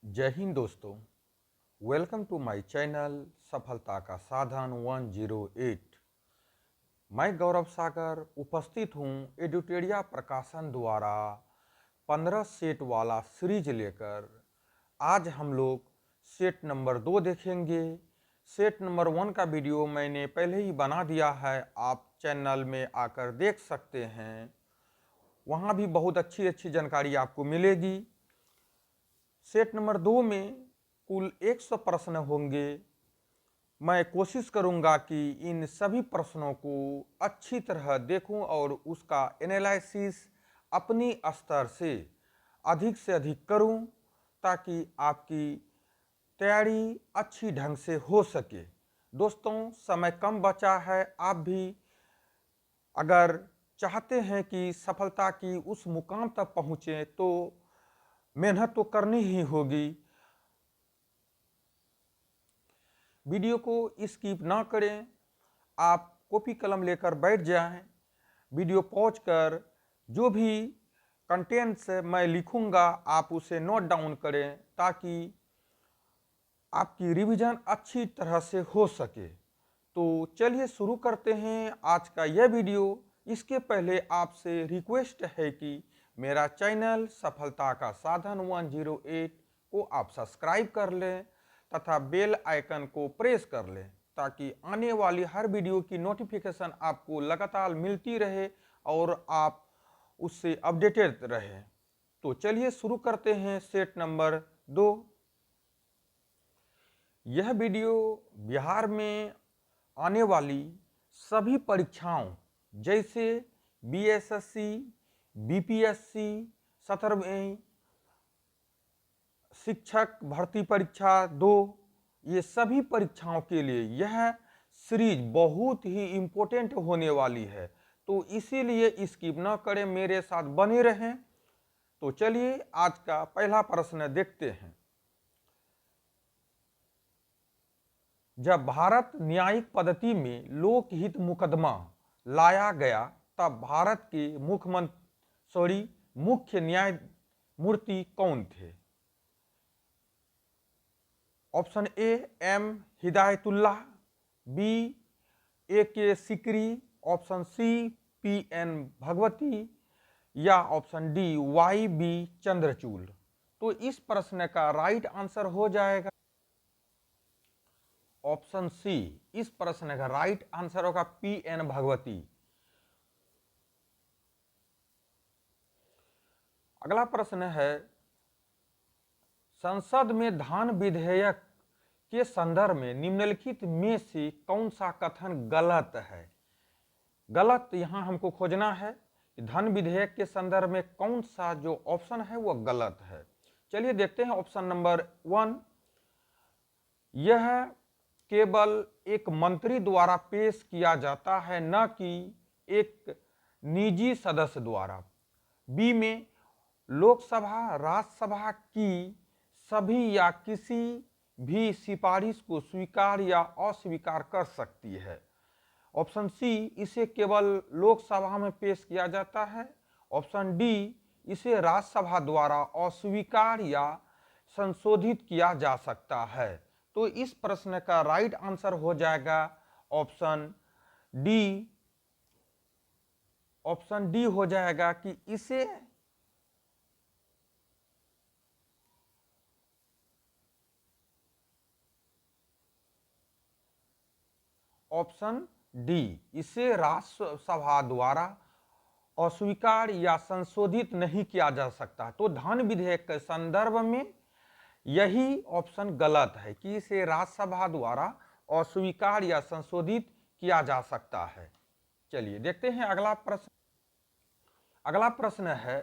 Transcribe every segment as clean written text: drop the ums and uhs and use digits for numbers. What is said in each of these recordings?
जय हिंद दोस्तों। Welcome to my channel सफलता का साधन 108। मैं गौरव सागर उपस्थित हूं एडुटेरिया प्रकाशन द्वारा 15 सेट वाला सीरीज लेकर। आज हम लोग सेट नंबर 2 देखेंगे। सेट नंबर 1 का वीडियो मैंने पहले ही बना दिया है, आप चैनल में आकर देख सकते हैं। वहाँ भी बहुत अच्छी अच्छी जानकारी आपको मिलेगी। सेट नंबर 2 में कुल 100 प्रश्न होंगे। मैं कोशिश करूंगा कि इन सभी प्रश्नों को अच्छी तरह देखूं और उसका एनालिसिस अपनी स्तर से अधिक करूं, ताकि आपकी तैयारी अच्छी ढंग से हो सके। दोस्तों, समय कम बचा है। आप भी अगर चाहते हैं कि सफलता की उस मुकाम तक पहुँचें तो मेहनत तो करनी ही होगी। वीडियो को स्किप ना करें, आप कॉपी कलम लेकर बैठ जाएं। वीडियो पॉज कर जो भी कंटेंट्स मैं लिखूंगा आप उसे नोट डाउन करें, ताकि आपकी रिवीजन अच्छी तरह से हो सके। तो चलिए शुरू करते हैं आज का यह वीडियो। इसके पहले आपसे रिक्वेस्ट है कि मेरा चैनल सफलता का साधन 108 को आप सब्सक्राइब कर लें तथा बेल आइकन को प्रेस कर लें, ताकि आने वाली हर वीडियो की नोटिफिकेशन आपको लगातार मिलती रहे और आप उससे अपडेटेड रहें। तो चलिए शुरू करते हैं सेट नंबर 2। यह वीडियो बिहार में आने वाली सभी परीक्षाओं जैसे बीएसएससी, बीपीएससी, 17वीं शिक्षक भर्ती परीक्षा 2, ये सभी परीक्षाओं के लिए यह सीरीज बहुत ही इम्पोर्टेंट होने वाली है। तो इसीलिए स्किप न करें, मेरे साथ बने रहें। तो चलिए आज का पहला प्रश्न देखते हैं। जब भारत न्यायिक पद्धति में लोकहित मुकदमा लाया गया तब भारत के मुख्य न्यायमूर्ति कौन थे? Option A M Hidayatullah, B A K Sikri, option C P N Bhagwati, या option D Y B Chandrachud. तो इस प्रश्न का राइट आंसर हो जाएगा ऑप्शन सी। इस प्रश्न का राइट आंसर होगा पी एन भगवती। अगला प्रश्न है, संसद में धान विधेयक के संदर्भ में निम्नलिखित में से कौन सा कथन गलत है? गलत यहां हमको खोजना है। धन विधेयक के संदर्भ में कौन सा जो ऑप्शन है वो गलत है। चलिए देखते हैं ऑप्शन नंबर 1। यह केवल एक मंत्री द्वारा पेश किया जाता है, न कि एक निजी सदस्य द्वारा। बी में लोकसभा राज्यसभा की सभी या किसी भी सिफारिश को स्वीकार या अस्वीकार कर सकती है। ऑप्शन सी, इसे केवल लोकसभा में पेश किया जाता है। ऑप्शन डी, इसे राज्यसभा द्वारा अस्वीकार या संशोधित किया जा सकता है। तो इस प्रश्न का राइट आंसर हो जाएगा ऑप्शन डी। ऑप्शन डी हो जाएगा कि इसे ऑप्शन डी, इसे राज्यसभा द्वारा अस्वीकार या संशोधित नहीं किया जा सकता। तो धन विधेयक के संदर्भ में यही ऑप्शन गलत है कि इसे राज्यसभा द्वारा अस्वीकार या संशोधित किया जा सकता है। चलिए देखते हैं अगला प्रश्न। अगला प्रश्न है,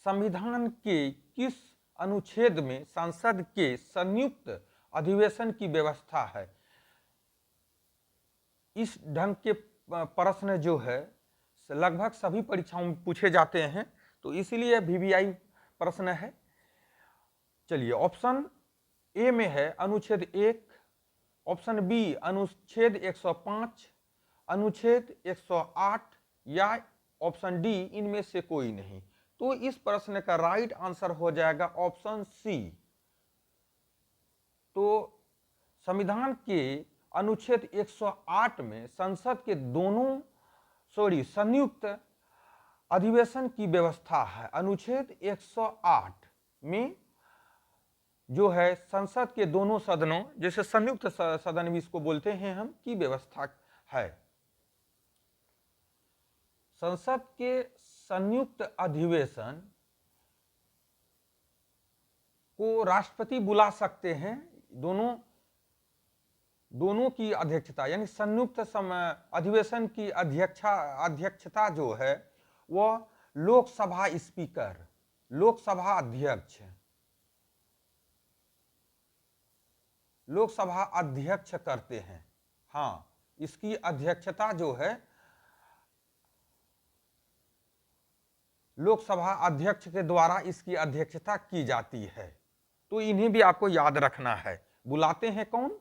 संविधान के किस अनुच्छेद में संसद के संयुक्त अधिवेशन की व्यवस्था है? इस ढंग के प्रश्न जो है लगभग सभी परीक्षाओं में पूछे जाते हैं, तो इसीलिए वीवीआई प्रश्न है। चलिए ऑप्शन ए में है अनुच्छेद 1, ऑप्शन बी अनुच्छेद 105, अनुच्छेद 108, या ऑप्शन डी इनमें से कोई नहीं। तो इस प्रश्न का राइट आंसर हो जाएगा ऑप्शन सी। तो संविधान के अनुच्छेद 108 में संसद के संयुक्त अधिवेशन की व्यवस्था है। अनुच्छेद 108 में जो है संसद के दोनों सदनों, जैसे संयुक्त सदन भी इसको बोलते हैं हम, की व्यवस्था है। संसद के संयुक्त अधिवेशन को राष्ट्रपति बुला सकते हैं। दोनों की अध्यक्षता, यानी संयुक्त अधिवेशन की अध्यक्षता जो है वह लोकसभा स्पीकर, लोकसभा अध्यक्ष, लोकसभा अध्यक्ष करते हैं। हाँ, इसकी अध्यक्षता जो है लोकसभा अध्यक्ष के द्वारा इसकी अध्यक्षता की जाती है। तो इन्हें भी आपको याद रखना है। बुलाते हैं कौन?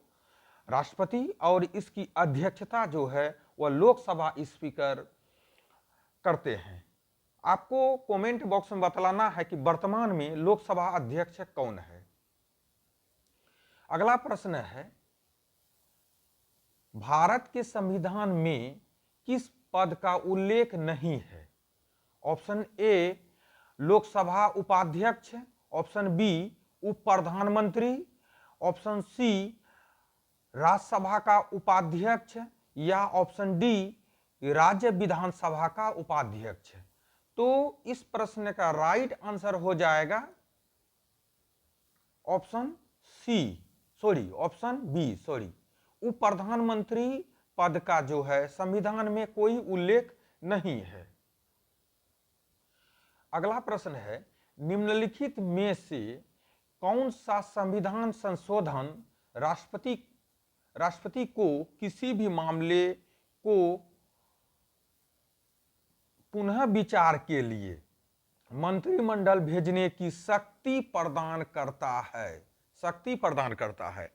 राष्ट्रपति, और इसकी अध्यक्षता जो है वह लोकसभा स्पीकर करते हैं। आपको कमेंट बॉक्स में बतलाना है कि वर्तमान में लोकसभा अध्यक्ष कौन है। अगला प्रश्न है, भारत के संविधान में किस पद का उल्लेख नहीं है? ऑप्शन ए लोकसभा उपाध्यक्ष, ऑप्शन बी उप प्रधानमंत्री, ऑप्शन सी राज्यसभा का उपाध्यक्ष, या ऑप्शन डी राज्य विधानसभा का उपाध्यक्ष। तो इस प्रश्न का राइट आंसर हो जाएगा ऑप्शन बी उप प्रधानमंत्री पद का जो है संविधान में कोई उल्लेख नहीं है। अगला प्रश्न है, निम्नलिखित में से कौन सा संविधान संशोधन राष्ट्रपति को किसी भी मामले को पुनः विचार के लिए मंत्रिमंडल भेजने की शक्ति प्रदान करता है?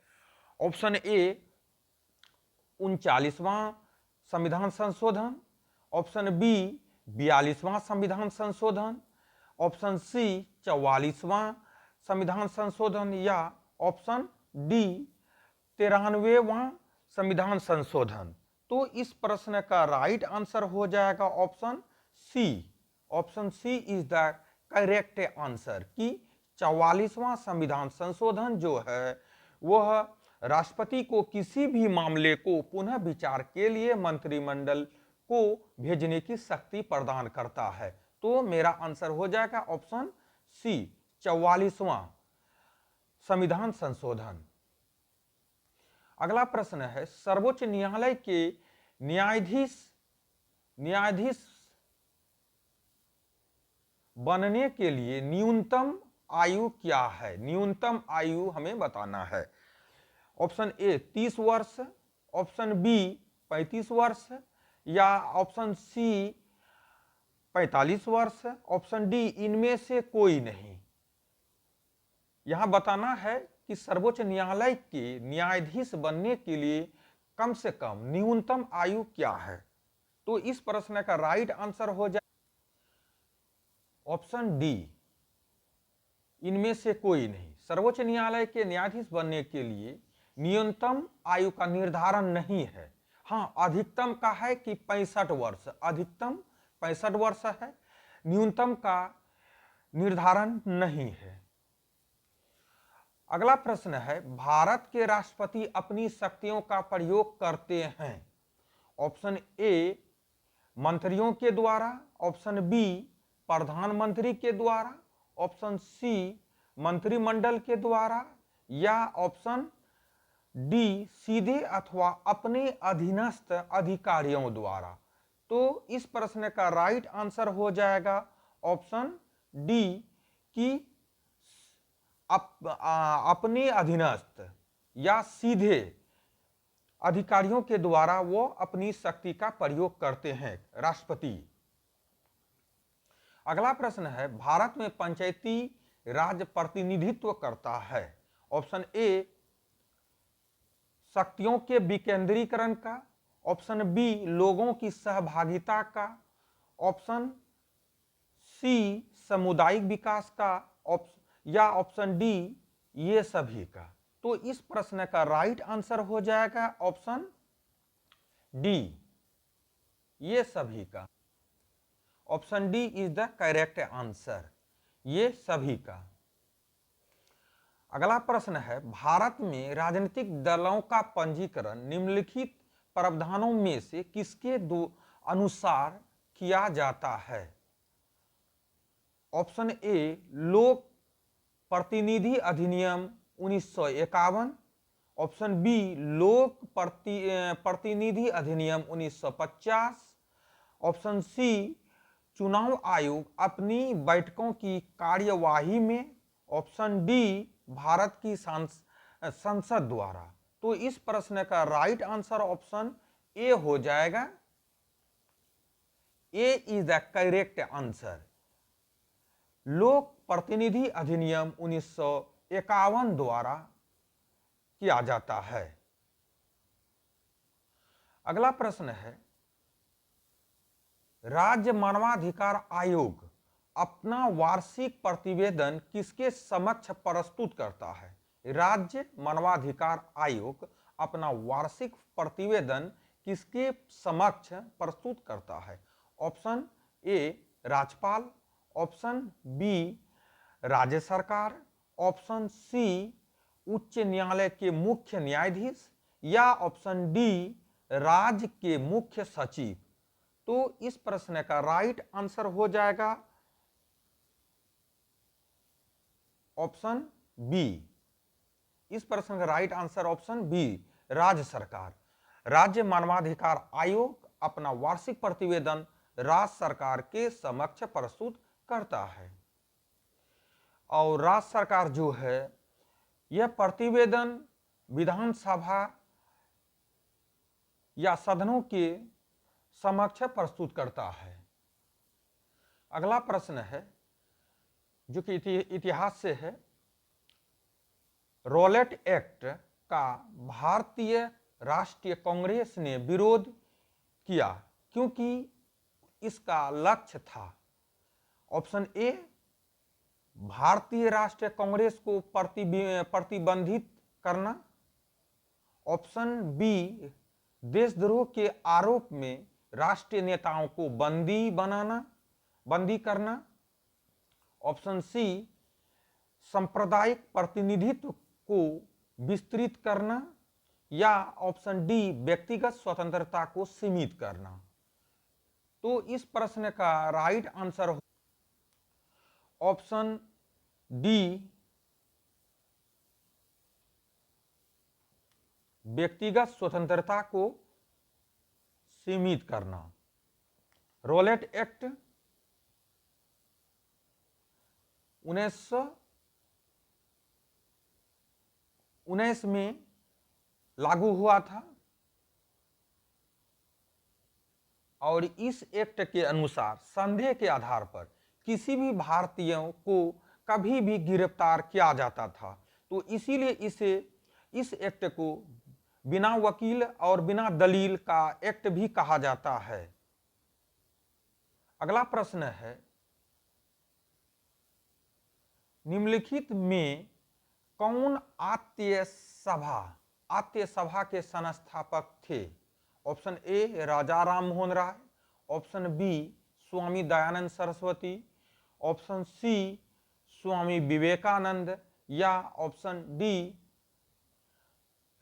ऑप्शन ए 39वां संविधान संशोधन, ऑप्शन बी 42वां संविधान संशोधन, ऑप्शन सी 44वां संविधान संशोधन, या ऑप्शन डी 93वां संविधान संशोधन। तो इस प्रश्न का राइट आंसर हो जाएगा option C. Option C is the correct answer कि 44वां संविधान संशोधन जो है वह राष्ट्रपति को किसी भी मामले को पुनः विचार के लिए मंत्रिमंडल को भेजने की शक्ति प्रदान करता है। तो मेरा आंसर हो जाएगा ऑप्शन सी 44वां संविधान संशोधन। अगला प्रश्न है, सर्वोच्च न्यायालय के न्यायाधीश बनने के लिए न्यूनतम आयु क्या है? न्यूनतम आयु हमें बताना है। ऑप्शन ए 30 वर्ष, ऑप्शन बी 35 वर्ष, या ऑप्शन सी 45 वर्ष, ऑप्शन डी इनमें से कोई नहीं। यहां बताना है कि सर्वोच्च न्यायालय के न्यायाधीश बनने के लिए कम से कम न्यूनतम आयु क्या है। तो इस प्रश्न का राइट आंसर हो जाए ऑप्शन डी, इनमें से कोई नहीं। सर्वोच्च न्यायालय के न्यायाधीश बनने के लिए न्यूनतम आयु का निर्धारण नहीं है। हाँ, अधिकतम का है कि 65 वर्ष, अधिकतम 65 वर्ष है, न्यूनतम का निर्धारण नहीं है। अगला प्रश्न है, भारत के राष्ट्रपति अपनी शक्तियों का प्रयोग करते हैं? ऑप्शन ए मंत्रियों के द्वारा, ऑप्शन बी प्रधानमंत्री के द्वारा, ऑप्शन सी मंत्रिमंडल के द्वारा, या ऑप्शन डी सीधे अथवा अपने अधीनस्थ अधिकारियों द्वारा। तो इस प्रश्न का राइट आंसर हो जाएगा ऑप्शन डी कि अपने अधीनस्थ या सीधे अधिकारियों के द्वारा वो अपनी शक्ति का प्रयोग करते हैं राष्ट्रपति। अगला प्रश्न है, भारत में पंचायती राज प्रतिनिधित्व करता है? ऑप्शन ए शक्तियों के विकेंद्रीकरण का, ऑप्शन बी लोगों की सहभागिता का, ऑप्शन सी सामुदायिक विकास का, या ऑप्शन डी ये सभी का। तो इस प्रश्न का राइट आंसर हो जाएगा ऑप्शन डी, ये सभी का। Option D is the correct answer, ये सभी का। अगला प्रश्न है, भारत में राजनीतिक दलों का पंजीकरण निम्नलिखित प्रावधानों में से किसके अनुसार किया जाता है? ऑप्शन ए लोक प्रतिनिधि अधिनियम 1951, ऑप्शन बी लोक प्रतिनिधि अधिनियम 1950, ऑप्शन सी चुनाव आयोग अपनी बैठकों की कार्यवाही में, ऑप्शन डी भारत की संसद द्वारा। तो इस प्रश्न का राइट आंसर ऑप्शन ए हो जाएगा। ए इज द करेक्ट आंसर। लोक प्रतिनिधि अधिनियम 1951 द्वारा किया जाता है। अगला प्रश्न है, राज्य मानवाधिकार आयोग अपना वार्षिक प्रतिवेदन किसके समक्ष प्रस्तुत करता है? राज्य मानवाधिकार आयोग अपना वार्षिक प्रतिवेदन किसके समक्ष प्रस्तुत करता है? ऑप्शन ए राज्यपाल, ऑप्शन बी राज्य सरकार, ऑप्शन सी उच्च न्यायालय के मुख्य न्यायाधीश, या ऑप्शन डी राज्य के मुख्य सचिव। तो इस प्रश्न का राइट आंसर हो जाएगा ऑप्शन बी। इस प्रश्न का राइट आंसर ऑप्शन बी, राज्य सरकार। राज्य मानवाधिकार आयोग अपना वार्षिक प्रतिवेदन राज्य सरकार के समक्ष प्रस्तुत करता है। और राज्य सरकार जो है यह प्रतिवेदन विधानसभा या सदनों के समक्ष प्रस्तुत करता है। अगला प्रश्न है जो कि इतिहास से है, रॉलेट एक्ट का भारतीय राष्ट्रीय कांग्रेस ने विरोध किया क्योंकि इसका लक्ष्य था? ऑप्शन ए भारतीय राष्ट्रीय कांग्रेस को प्रतिबंधित करना, ऑप्शन बी देशद्रोह के आरोप में राष्ट्रीय नेताओं को बंदी करना, ऑप्शन सी सांप्रदायिक प्रतिनिधित्व को विस्तृत करना, या ऑप्शन डी व्यक्तिगत स्वतंत्रता को सीमित करना। तो इस प्रश्न का राइट आंसर ऑप्शन डी व्यक्तिगत स्वतंत्रता को सीमित करना। रॉलेट एक्ट 1919 में लागू हुआ था और इस एक्ट के अनुसार संदेह के आधार पर किसी भी भारतीयों को कभी भी गिरफ्तार किया जाता था। तो इसीलिए इस एक्ट को बिना वकील और बिना दलील का एक्ट भी कहा जाता है। अगला प्रश्न है, निम्नलिखित में कौन आत्य सभा के संस्थापक थे? Option A Raja Ram Mohan Roy, option B Swami Dayanand Saraswati, option C Swami Vivekanand, या ऑप्शन डी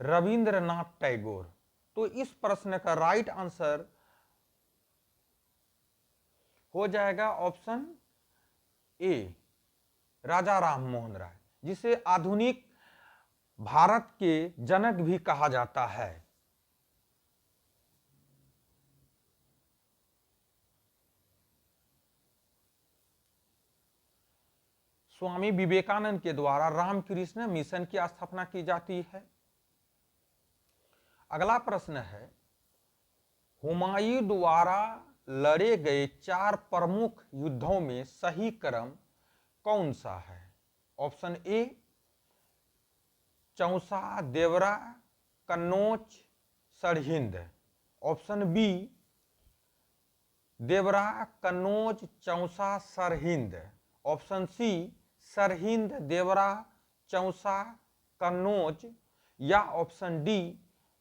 रविंद्रनाथ टैगोर। तो इस प्रश्न का राइट आंसर हो जाएगा ऑप्शन ए राजा राम मोहन राय, जिसे आधुनिक भारत के जनक भी कहा जाता है। स्वामी विवेकानंद के द्वारा रामकृष्ण मिशन की स्थापना की जाती है। अगला प्रश्न है, हुमायूं द्वारा लड़े गए 4 प्रमुख युद्धों में सही क्रम कौन सा है? Option A Chausa, Deora, Kannauj, Sirhind, option B Deora, Kannauj, Chausa, Sirhind, option C Sirhind, Deora, Chausa, Kannauj या ऑप्शन डी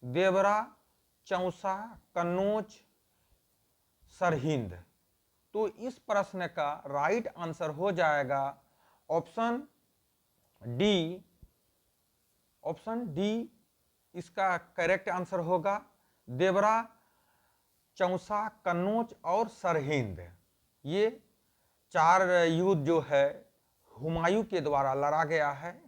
देवरा, चौसा, कन्नौज, सरहिंद। तो इस प्रश्न का राइट आंसर हो जाएगा ऑप्शन डी। ऑप्शन डी इसका करेक्ट आंसर होगा। देवरा, चौसा, कन्नौज और सरहिंद, ये 4 युद्ध जो है हुमायूं के द्वारा लड़ा गया है।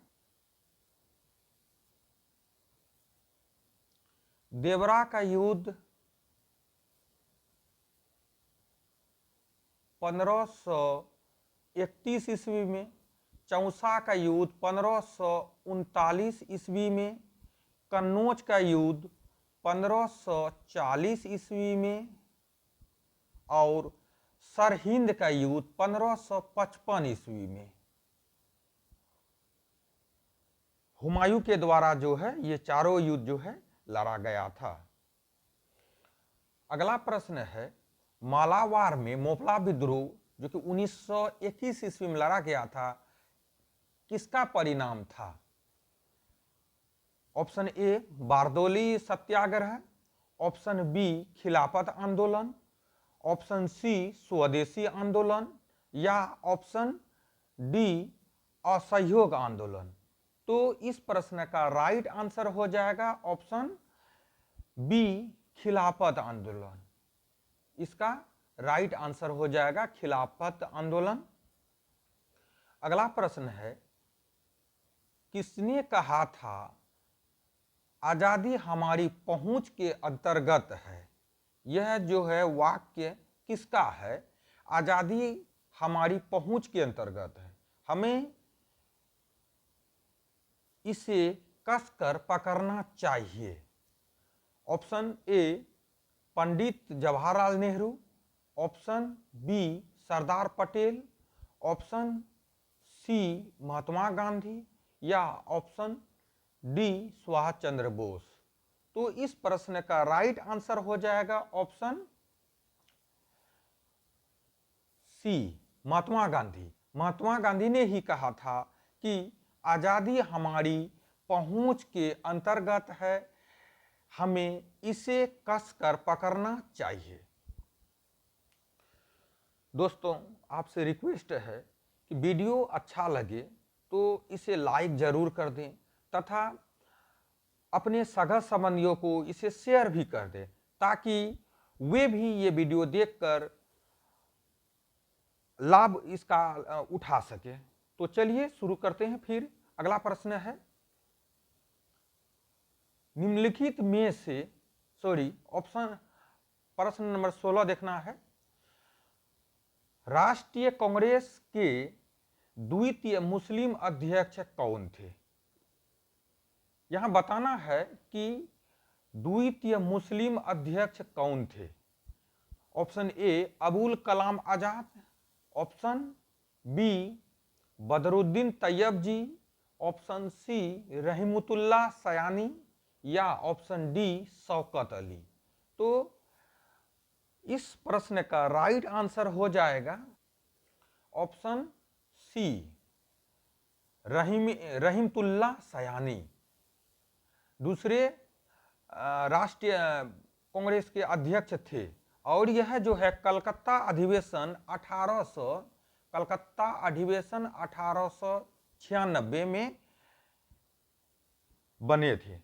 देवरा का युद्ध 1531 ईस्वी में, चौसा का युद्ध 1539 ईस्वी में, कन्नौज का युद्ध 1540 ईस्वी में और सरहिंद का युद्ध 1555 ईस्वी में हुमायूं के द्वारा जो है ये चारों युद्ध जो है लड़ा गया था। अगला प्रश्न है, मालावार में मोपला विद्रोह जो कि 1921 ईस्वी में लड़ा गया था, किसका परिणाम था? Option A Bardoli Satyagraha, option B Khilafat आंदोलन, ऑप्शन सी स्वदेशी आंदोलन या ऑप्शन डी असहयोग आंदोलन। तो इस प्रश्न का राइट आंसर हो जाएगा ऑप्शन बी खिलाफत आंदोलन। इसका राइट आंसर हो जाएगा खिलाफत आंदोलन। अगला प्रश्न है, किसने कहा था आजादी हमारी पहुंच के अंतर्गत है? यह जो है वाक्य किसका है? आजादी हमारी पहुंच के अंतर्गत है, हमें इसे कसकर पकड़ना चाहिए। Option A Pandit Jawaharlal Nehru, option B Sardar Patel, option C Mahatma Gandhi या ऑप्शन डी सुभाष चंद्र बोस। तो इस प्रश्न का राइट आंसर हो जाएगा ऑप्शन सी महात्मा गांधी। महात्मा गांधी ने ही कहा था कि आजादी हमारी पहुंच के अंतर्गत है, हमें इसे कसकर पकड़ना चाहिए। दोस्तों, आपसे रिक्वेस्ट है कि वीडियो अच्छा लगे तो इसे लाइक जरूर कर दें तथा अपने सगा संबंधियों को इसे शेयर भी कर दें ताकि वे भी ये वीडियो देखकर लाभ इसका उठा सके। तो चलिए शुरू करते हैं। फिर अगला प्रश्न है, निम्नलिखित में से ऑप्शन प्रश्न नंबर 16 देखना है। राष्ट्रीय कांग्रेस के द्वितीय मुस्लिम अध्यक्ष कौन थे? यहां बताना है कि द्वितीय मुस्लिम अध्यक्ष कौन थे। Option A Abul Kalam Azad, option B Badruddin Tyabji, option C Rahimtulla Sayani या ऑप्शन डी शौकत अली। तो इस प्रश्न का राइट आंसर हो जाएगा ऑप्शन सी रहमतुल्लाह सयानी। दूसरे राष्ट्रीय कांग्रेस के अध्यक्ष थे और यह जो है कलकत्ता अधिवेशन 1896 में बने थे,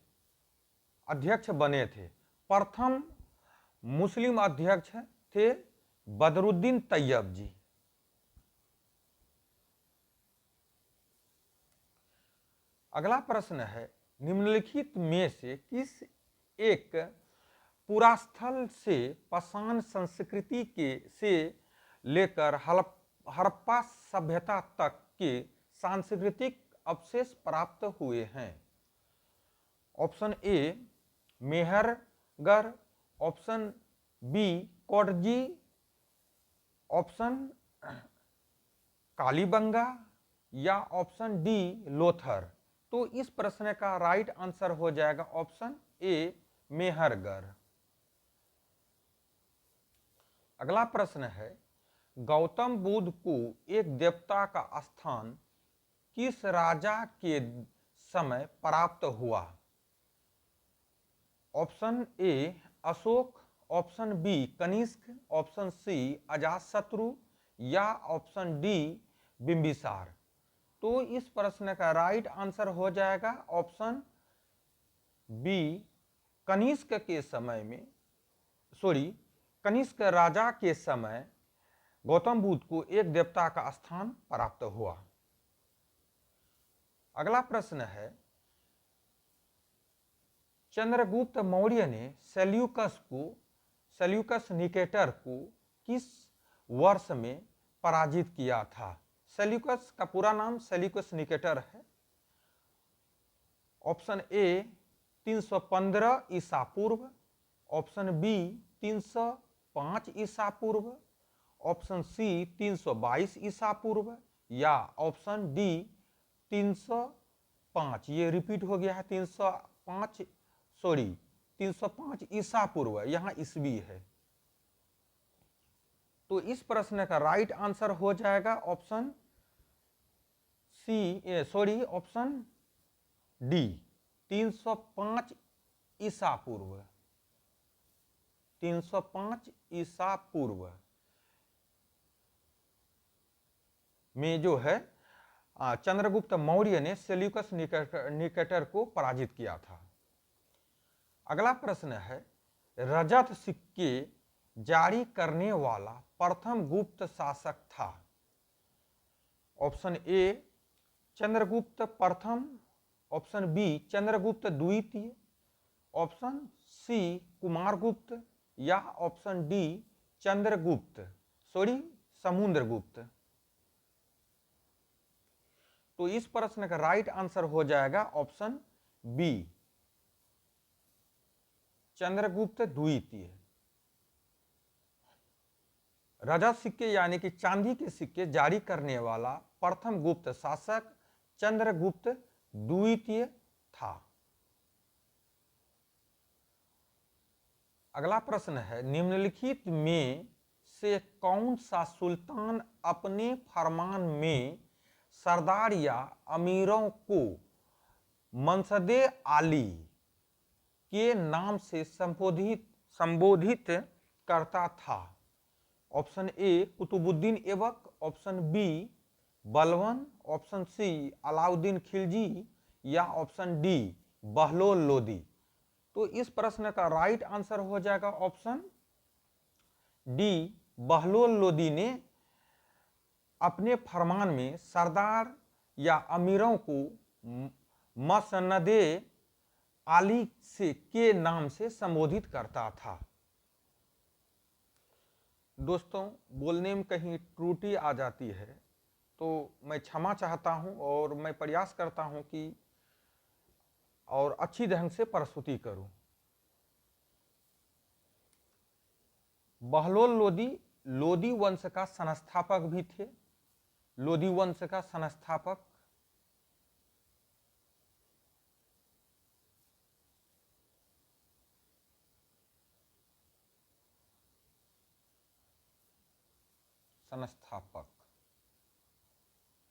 अध्यक्ष बने थे। प्रथम मुस्लिम अध्यक्ष थे बदरुद्दीन तैयब जी। अगला प्रश्न है, निम्नलिखित में से किस एक पुरास्थल से पाषाण संस्कृति से लेकर हड़प्पा सभ्यता तक के सांस्कृतिक अवशेष प्राप्त हुए हैं? Option A Mehrgarh, option B Kot Diji, option Kalibangan या ऑप्शन डी लोथर। तो इस प्रश्न का राइट आंसर हो जाएगा ऑप्शन ए मेहरगढ़। अगला प्रश्न है, गौतम बुद्ध को एक देवता का स्थान किस राजा के समय प्राप्त हुआ? Option A Ashoka, option B Kanishka, option C Ajatashatru या ऑप्शन डी बिंबिसार। तो इस प्रश्न का राइट आंसर हो जाएगा ऑप्शन बी कनिष्क के समय में, कनिष्क राजा के समय गौतम बुद्ध को एक देवता का स्थान प्राप्त हुआ। अगला प्रश्न है, चंद्रगुप्त मौर्य ने सेल्यूकस निकेटर को किस वर्ष में पराजित किया था? सेल्यूकस का पूरा नाम सेल्यूकस निकेटर है। ऑप्शन ए 315 ईसा पूर्व, ऑप्शन बी 305 ईसा पूर्व, ऑप्शन सी 322 ईसा पूर्व या ऑप्शन डी 305। ये रिपीट हो गया है, 305 ईसा पूर्व, यहां ईस्वी है। तो इस प्रश्न का राइट आंसर हो जाएगा ऑप्शन ऑप्शन डी 305 ईसा पूर्व। 305 ईसा पूर्व में जो है चंद्रगुप्त मौर्य ने सेल्यूकस निकेटर को पराजित किया था। अगला प्रश्न है, रजत सिक्के जारी करने वाला प्रथम गुप्त शासक था? ऑप्शन ए चंद्रगुप्त प्रथम, ऑप्शन बी चंद्रगुप्त द्वितीय, ऑप्शन सी कुमारगुप्त या ऑप्शन डी समुद्रगुप्त। तो इस प्रश्न का राइट आंसर हो जाएगा ऑप्शन बी चंद्रगुप्त द्वितीय। रजत सिक्के यानी कि चांदी के सिक्के जारी करने वाला प्रथम गुप्त शासक चंद्रगुप्त द्वितीय था। अगला प्रश्न है, निम्नलिखित में से कौन सा सुल्तान अपने फरमान में सरदार या अमीरों को मनसदे आली के नाम से संबोधित करता था? Option A Qutubuddin Aibak, option B Balban, option C Alauddin Khilji या ऑप्शन डी बहलोल लोदी। तो इस प्रश्न का राइट आंसर हो जाएगा ऑप्शन डी बहलोल लोदी ने अपने फरमान में सरदार या अमीरों को मसनदे आली के नाम से संबोधित करता था। दोस्तों, बोलने में कहीं त्रुटि आ जाती है तो मैं क्षमा चाहता हूं और मैं प्रयास करता हूं कि और अच्छी ढंग से प्रस्तुति करूं। बहलोल लोदी लोदी वंश का संस्थापक भी थे। लोदी वंश का संस्थापक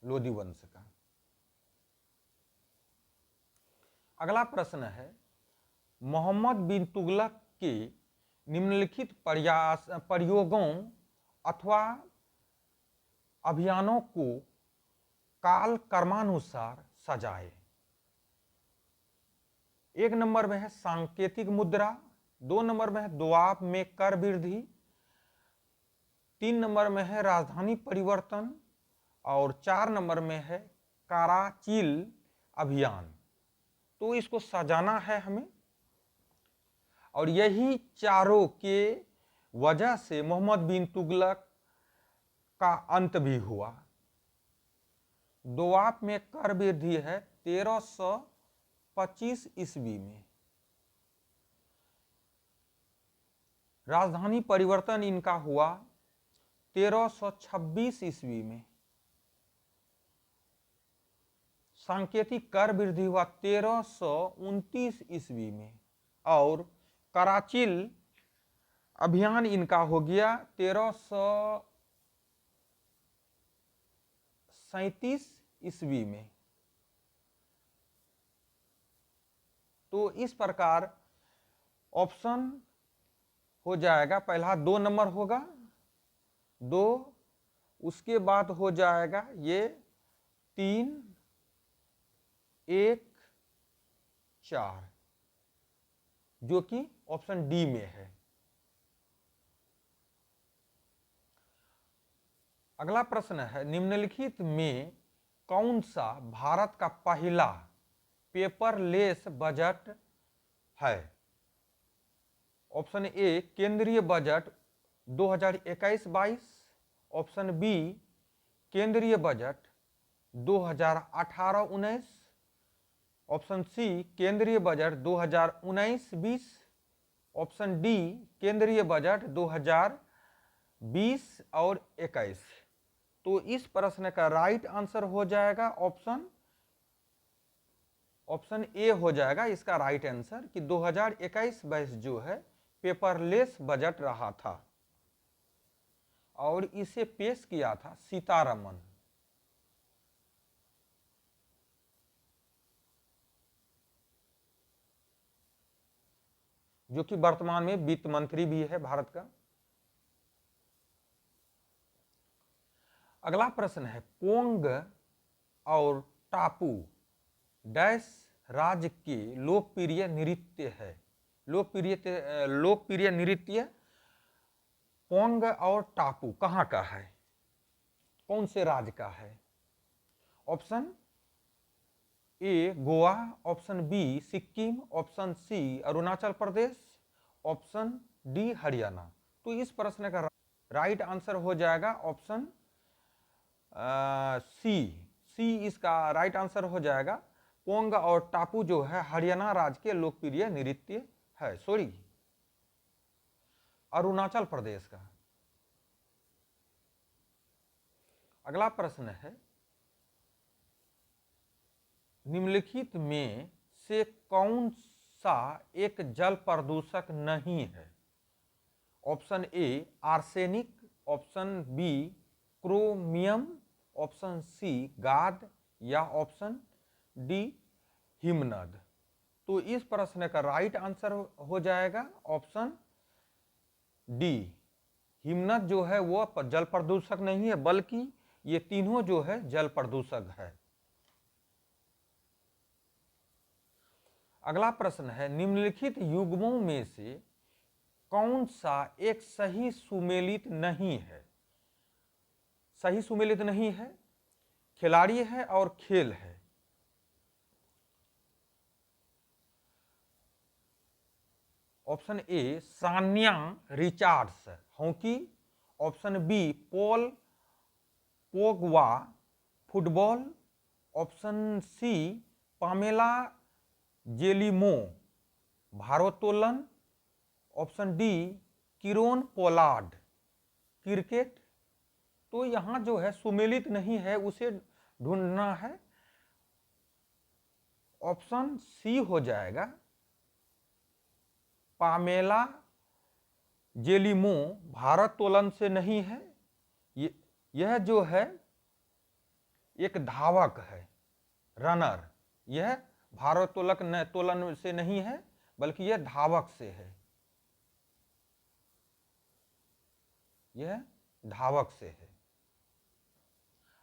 लोदी वंश का। अगला प्रश्न है, मोहम्मद बिन तुगलक के निम्नलिखित प्रयोगों अथवा अभियानों को काल कर्मानुसार सजाए। एक नंबर में है सांकेतिक मुद्रा, 2 नंबर में है दोआब में कर वृद्धि, 3 नंबर में है राजधानी परिवर्तन और 4 नंबर में है कराचिल अभियान। तो इसको सजाना है हमें और यही चारों के वजह से मोहम्मद बिन तुगलक का अंत भी हुआ। दोआब में कर वृद्धि है 1325 ईस्वी में। राजधानी परिवर्तन इनका हुआ 1326 ईस्वी में। सांकेतिक कर वृद्धि हुआ 1329 ईस्वी में और कराचिल अभियान इनका हो गया 1337 ईस्वी में। तो इस प्रकार ऑप्शन हो जाएगा, पहला 2 नंबर होगा 2, उसके बाद हो जाएगा ये 3, 1, 4, जो कि ऑप्शन डी में है। अगला प्रश्न है, निम्नलिखित में कौन सा भारत का पहला पेपरलेस बजट है? ऑप्शन ए केंद्रीय बजट 2021-22, ऑप्शन बी केंद्रीय बजट 2018-19, ऑप्शन सी केंद्रीय बजट 2019-20, ऑप्शन डी केंद्रीय बजट 2020 और 21। तो इस प्रश्न का राइट आंसर हो जाएगा ऑप्शन ए हो जाएगा इसका राइट आंसर, कि 2021-22 जो है पेपरलेस बजट रहा था और इसे पेश किया था सीतारमन। जो कि वर्तमान में वित्त मंत्री भी है भारत का। अगला प्रश्न है, पोंग और टापू डैश राज्य के लोकप्रिय नृत्य है। लोकप्रिय नृत्य पोंग और टापू कहाँ का है, कौन से राज्य का है? Option A Goa, option B Sikkim, option C Arunachal Pradesh, option D Haryana. तो इस प्रश्न का राइट आंसर हो जाएगा ऑप्शन सी इसका राइट आंसर हो जाएगा। पोंग और टापू जो है हरियाणा राज्य के लोकप्रिय नृत्य है, सॉरी अरुणाचल प्रदेश का। अगला प्रश्न है, निम्नलिखित में से कौन सा एक जल प्रदूषक नहीं है? Option A arsenic, option B chromium, option C गाद या ऑप्शन डी हिमनद। तो इस प्रश्न का राइट आंसर हो जाएगा ऑप्शन डी। हिमनद जो है वो जल प्रदूषक नहीं है, बल्कि ये तीनों जो है जल प्रदूषक है। अगला प्रश्न है, निम्नलिखित युग्मों में से कौन सा एक सही सुमेलित नहीं है? सही सुमेलित नहीं है, खिलाड़ी है और खेल है। Option A Sanya Richards hockey, option B Paul Pogba football, option C Pamela Jelimo भारोत्तोलन, option D Kieron Pollard cricket. तो यहां जो है सुमेलित नहीं है उसे ढूंढना है। ऑप्शन सी हो जाएगा पामेला जेलिमो भारोत्तोलन से नहीं है। यह जो है एक धावक है, रनर। यह भारोत्तोलन से नहीं है, बल्कि यह धावक से है, यह धावक से है।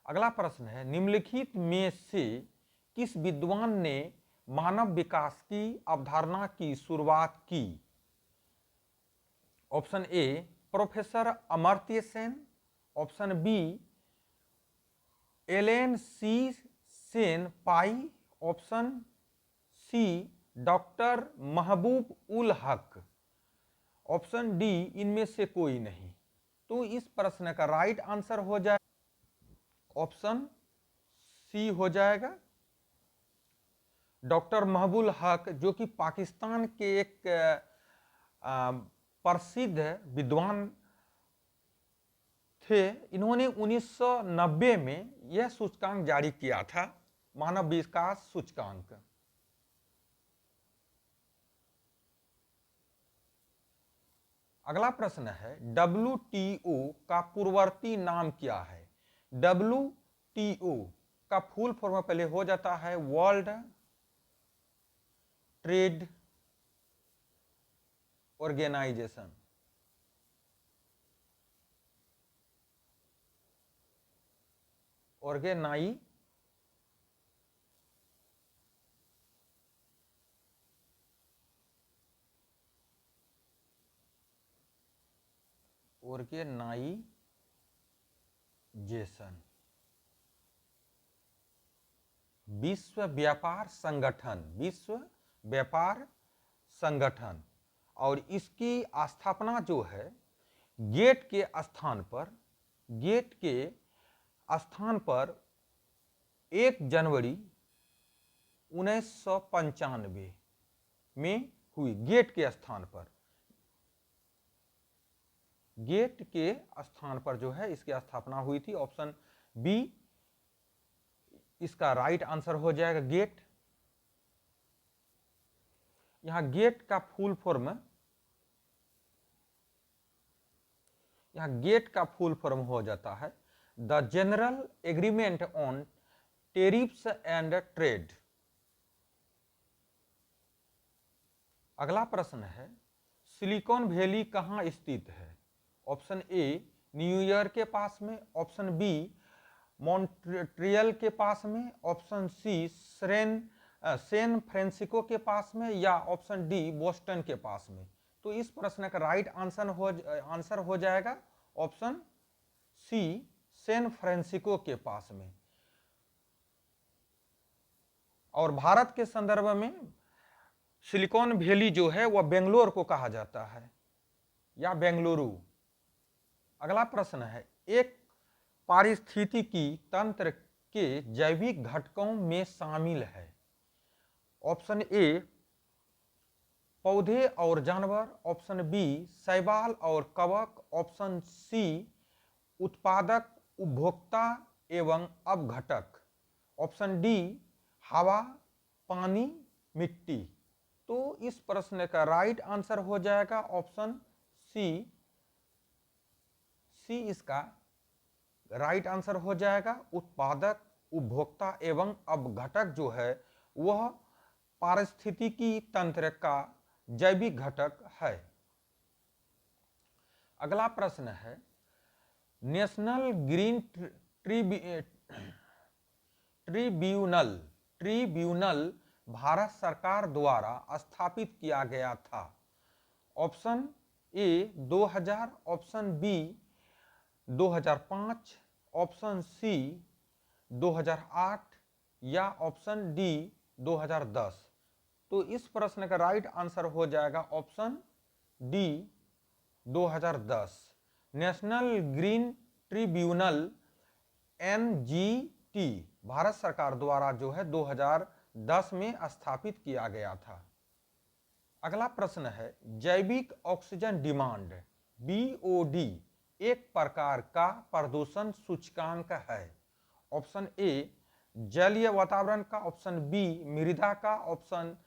अगला प्रश्न है, निम्नलिखित में से किस विद्वान ने मानव विकास की अवधारणा की शुरुआत की? Option A professor Amartya Sen, option B Ellen C Semple, option C doctor Mahbub ul हक, ऑप्शन डी इनमें से कोई नहीं। तो इस प्रश्न का राइट आंसर हो जाए ऑप्शन सी हो जाएगा डॉक्टर महबूब हक, जो कि पाकिस्तान के एक प्रसिद्ध विद्वान थे। इन्होंने 1990 में यह सूचकांक जारी किया था, मानव विकास सूचकांक। अगला प्रश्न है, WTO का पूर्ववर्ती नाम क्या है? WTO का फुल फॉर्म पहले हो जाता है वर्ल्ड ट्रेड ऑर्गेनाइजेशन। ऑर्गेनाइजेशन, विश्व व्यापार संगठन, विश्व व्यापार संगठन। और इसकी स्थापना जो है गेट के स्थान पर, गेट के स्थान पर 1 जनवरी 1995 में हुई। गेट के स्थान पर, गेट के स्थान पर जो है इसकी स्थापना हुई थी। ऑप्शन बी इसका राइट आंसर हो जाएगा, गेट। यहां गेट का फुल फॉर्म, यहां गेट का फुल फॉर्म हो जाता है the general agreement on tariffs and trade. अगला प्रश्न है सिलिकॉन वैली कहां स्थित है? ऑप्शन ए न्यूयॉर्क के पास में, ऑप्शन बी मॉन्ट्रियल के पास में, ऑप्शन सी सैन फ्रांसिस्को के पास में, या ऑप्शन डी बोस्टन के पास में। तो इस प्रश्न का राइट आंसर हो जाएगा ऑप्शन सी सैन फ्रांसिस्को के पास में। और भारत के संदर्भ में सिलिकॉन वैली जो है वह बेंगलोर को कहा जाता है, या बेंगलुरु। अगला प्रश्न है एक पारिस्थितिकी तंत्र के जैविक घटकों में शामिल है। ऑप्शन ए पौधे और जानवर, ऑप्शन बी शैवाल और कवक, ऑप्शन सी उत्पादक, उपभोक्ता एवं अपघटक, ऑप्शन डी हवा, पानी, मिट्टी। तो इस प्रश्न का राइट आंसर हो जाएगा ऑप्शन सी। सी इसका राइट आंसर हो जाएगा। उत्पादक, उपभोक्ता एवं अपघटक जो है वह पारिस्थितिकी तंत्र का जैविक घटक है। अगला प्रश्न है नेशनल ग्रीन ट्रिब्यूनल भारत सरकार द्वारा स्थापित किया गया था। Option A 2000, option B 2005, option C 2008, या ऑप्शन डी 2010। तो इस प्रश्न का राइट आंसर हो जाएगा option D 2010। National green tribunal NGT Bharat सरकार द्वारा जो है 2010 में स्थापित किया गया था। अगला प्रश्न है जैविक ऑक्सीजन डिमांड BOD एक प्रकार का प्रदूषण सूचकांक है। ऑप्शन ए जलीय वातावरण का, ऑप्शन बी मृदा का, ऑप्शन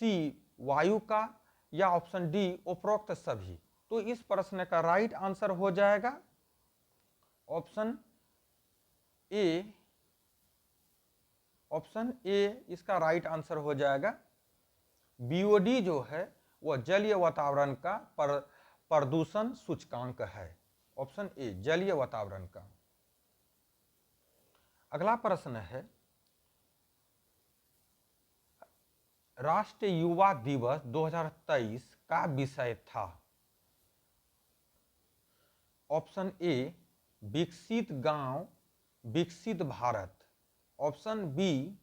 सी वायु का, या ऑप्शन डी उपरोक्त सभी। तो इस प्रश्न का राइट आंसर हो जाएगा ऑप्शन ए। ऑप्शन ए इसका राइट आंसर हो जाएगा। BOD जो है वह जलीय वातावरण का प्रदूषण सूचकांक है। ऑप्शन ए जलीय वातावरण का। अगला प्रश्न है राष्ट्रीय युवा दिवस 2023 का विषय था। ऑप्शन ए विकसित गांव विकसित भारत, ऑप्शन बी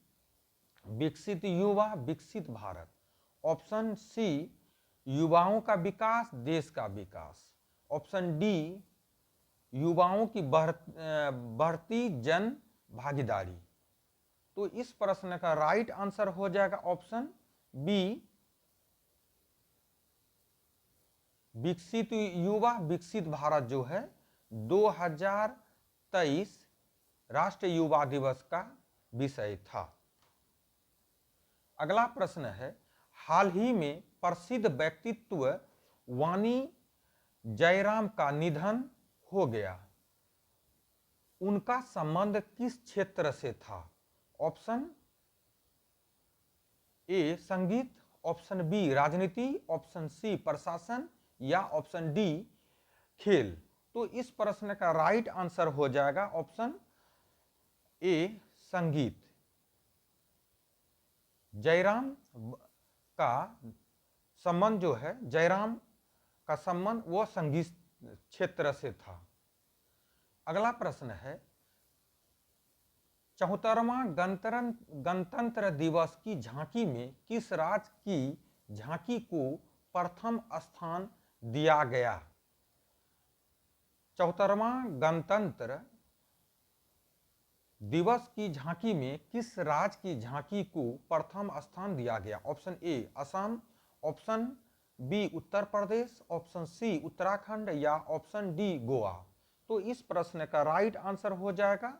विकसित युवा विकसित भारत, ऑप्शन सी युवाओं का विकास देश का विकास, ऑप्शन डी युवाओं की बढ़ती जन भागीदारी। तो इस प्रश्न का राइट आंसर हो जाएगा ऑप्शन बी विकसित युवा विकसित भारत जो है 2023 राष्ट्रीय युवा दिवस का विषय था। अगला प्रश्न है हाल ही में प्रसिद्ध व्यक्तित्व वाणी जयराम का निधन हो गया, उनका संबंध किस क्षेत्र से था? ऑप्शन ए संगीत, ऑप्शन बी राजनीति, ऑप्शन सी प्रशासन या ऑप्शन डी खेल। तो इस प्रश्न का राइट आंसर हो जाएगा ऑप्शन ए संगीत। जयराम का संबंध जो है, जयराम का संबंध वो संगीत क्षेत्र से था। अगला प्रश्न है 74वां गणतंत्र दिवस की झांकी में किस राज्य की झांकी को प्रथम स्थान दिया गया? 74वां गणतंत्र दिवस की झांकी में किस राज्य की झांकी को प्रथम स्थान दिया गया? Option A Assam, option B Uttar Pradesh, option C Uttarakhand या ऑप्शन डी गोवा। तो इस प्रश्न का राइट आंसर हो जाएगा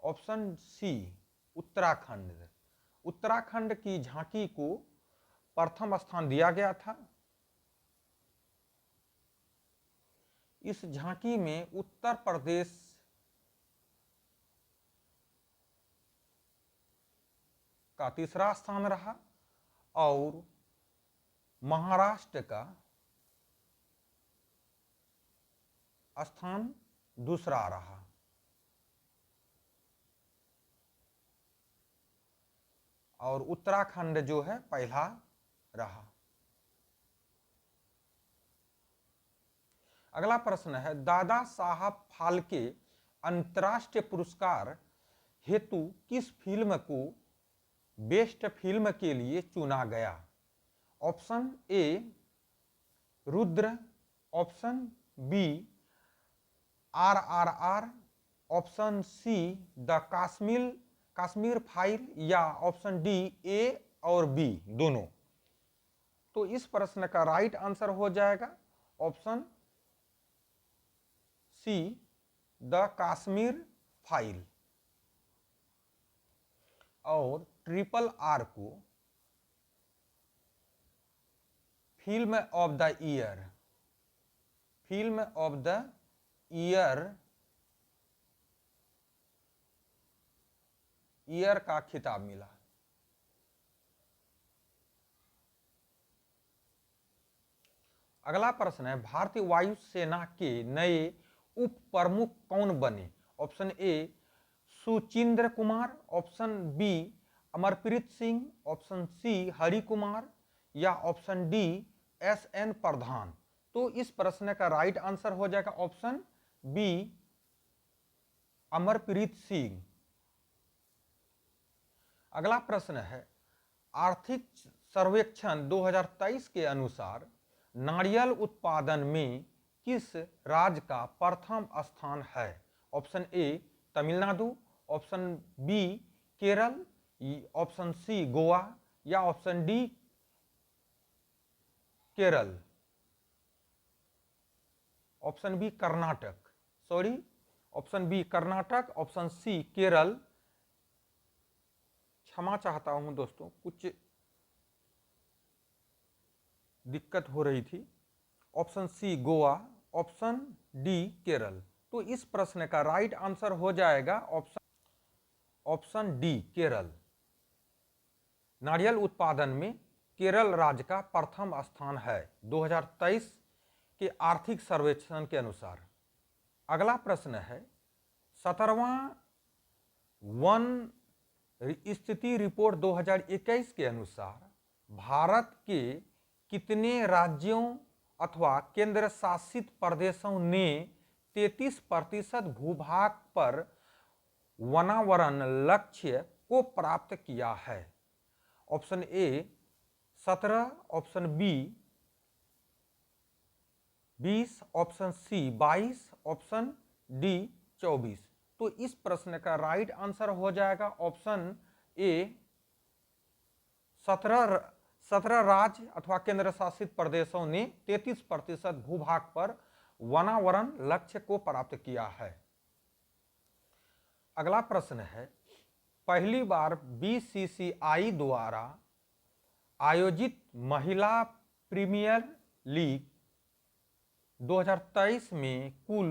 ऑप्शन सी उत्तराखंड। उत्तराखंड की झांकी को प्रथम स्थान दिया गया था। इस झांकी में उत्तर प्रदेश का तीसरा स्थान रहा और महाराष्ट्र का स्थान दूसरा रहा। और उत्तराखंड जो है पहला रहा। अगला प्रश्न है दादा साहब फाल्के अंतर्राष्ट्रीय पुरस्कार हेतु किस फिल्म को बेस्ट फिल्म के लिए चुना गया? Option A Rudra, option B RRR, option C the Kashmir file या ऑप्शन डी ए और बी दोनों। तो इस प्रश्न का राइट आंसर हो जाएगा option C the Kashmir file. और RRR को फिल्म ऑफ द ईयर का खिताब मिला। अगला प्रश्न है भारतीय वायुसेना के नए उप प्रमुख कौन बने? Option A Suchindra Kumar, option B Amarpreet Singh, option C Hari Kumar या ऑप्शन डी SN प्रधान। तो इस प्रश्न का राइट आंसर हो जाएगा ऑप्शन बी अमरप्रीत सिंह। अगला प्रश्न है आर्थिक सर्वेक्षण 2023 के अनुसार नारियल उत्पादन में किस राज्य का प्रथम स्थान है? Option A Tamil Nadu, option B Kerala, option C Goa या option D Kerala, option B Karnataka, option B Karnataka, option C Kerala. क्षमा चाहता हूं दोस्तों, कुछ दिक्कत हो रही थी। Option C Goa, option D Kerala. तो इस प्रश्न का राइट आंसर हो जाएगा ऑप्शन डी केरल। नारियल उत्पादन में केरल राज्य का प्रथम स्थान है 2023 के आर्थिक सर्वेक्षण के अनुसार। अगला प्रश्न है 17वां वन स्थिति रिपोर्ट 2021 के अनुसार भारत के कितने राज्यों अथवा केंद्र शासित प्रदेशों ने 33% भूभाग पर वनावरण लक्ष्य को प्राप्त किया है? Option A 17, option B 20, option C 22, option D 24। तो इस प्रश्न का राइट आंसर हो जाएगा ऑप्शन ए 17 राज्य अथवा केंद्र शासित प्रदेशों ने 33% भूभाग पर वनावरण लक्ष्य को प्राप्त किया है। अगला प्रश्न है पहली बार BCCI द्वारा आयोजित महिला प्रीमियर लीग 2023 में कुल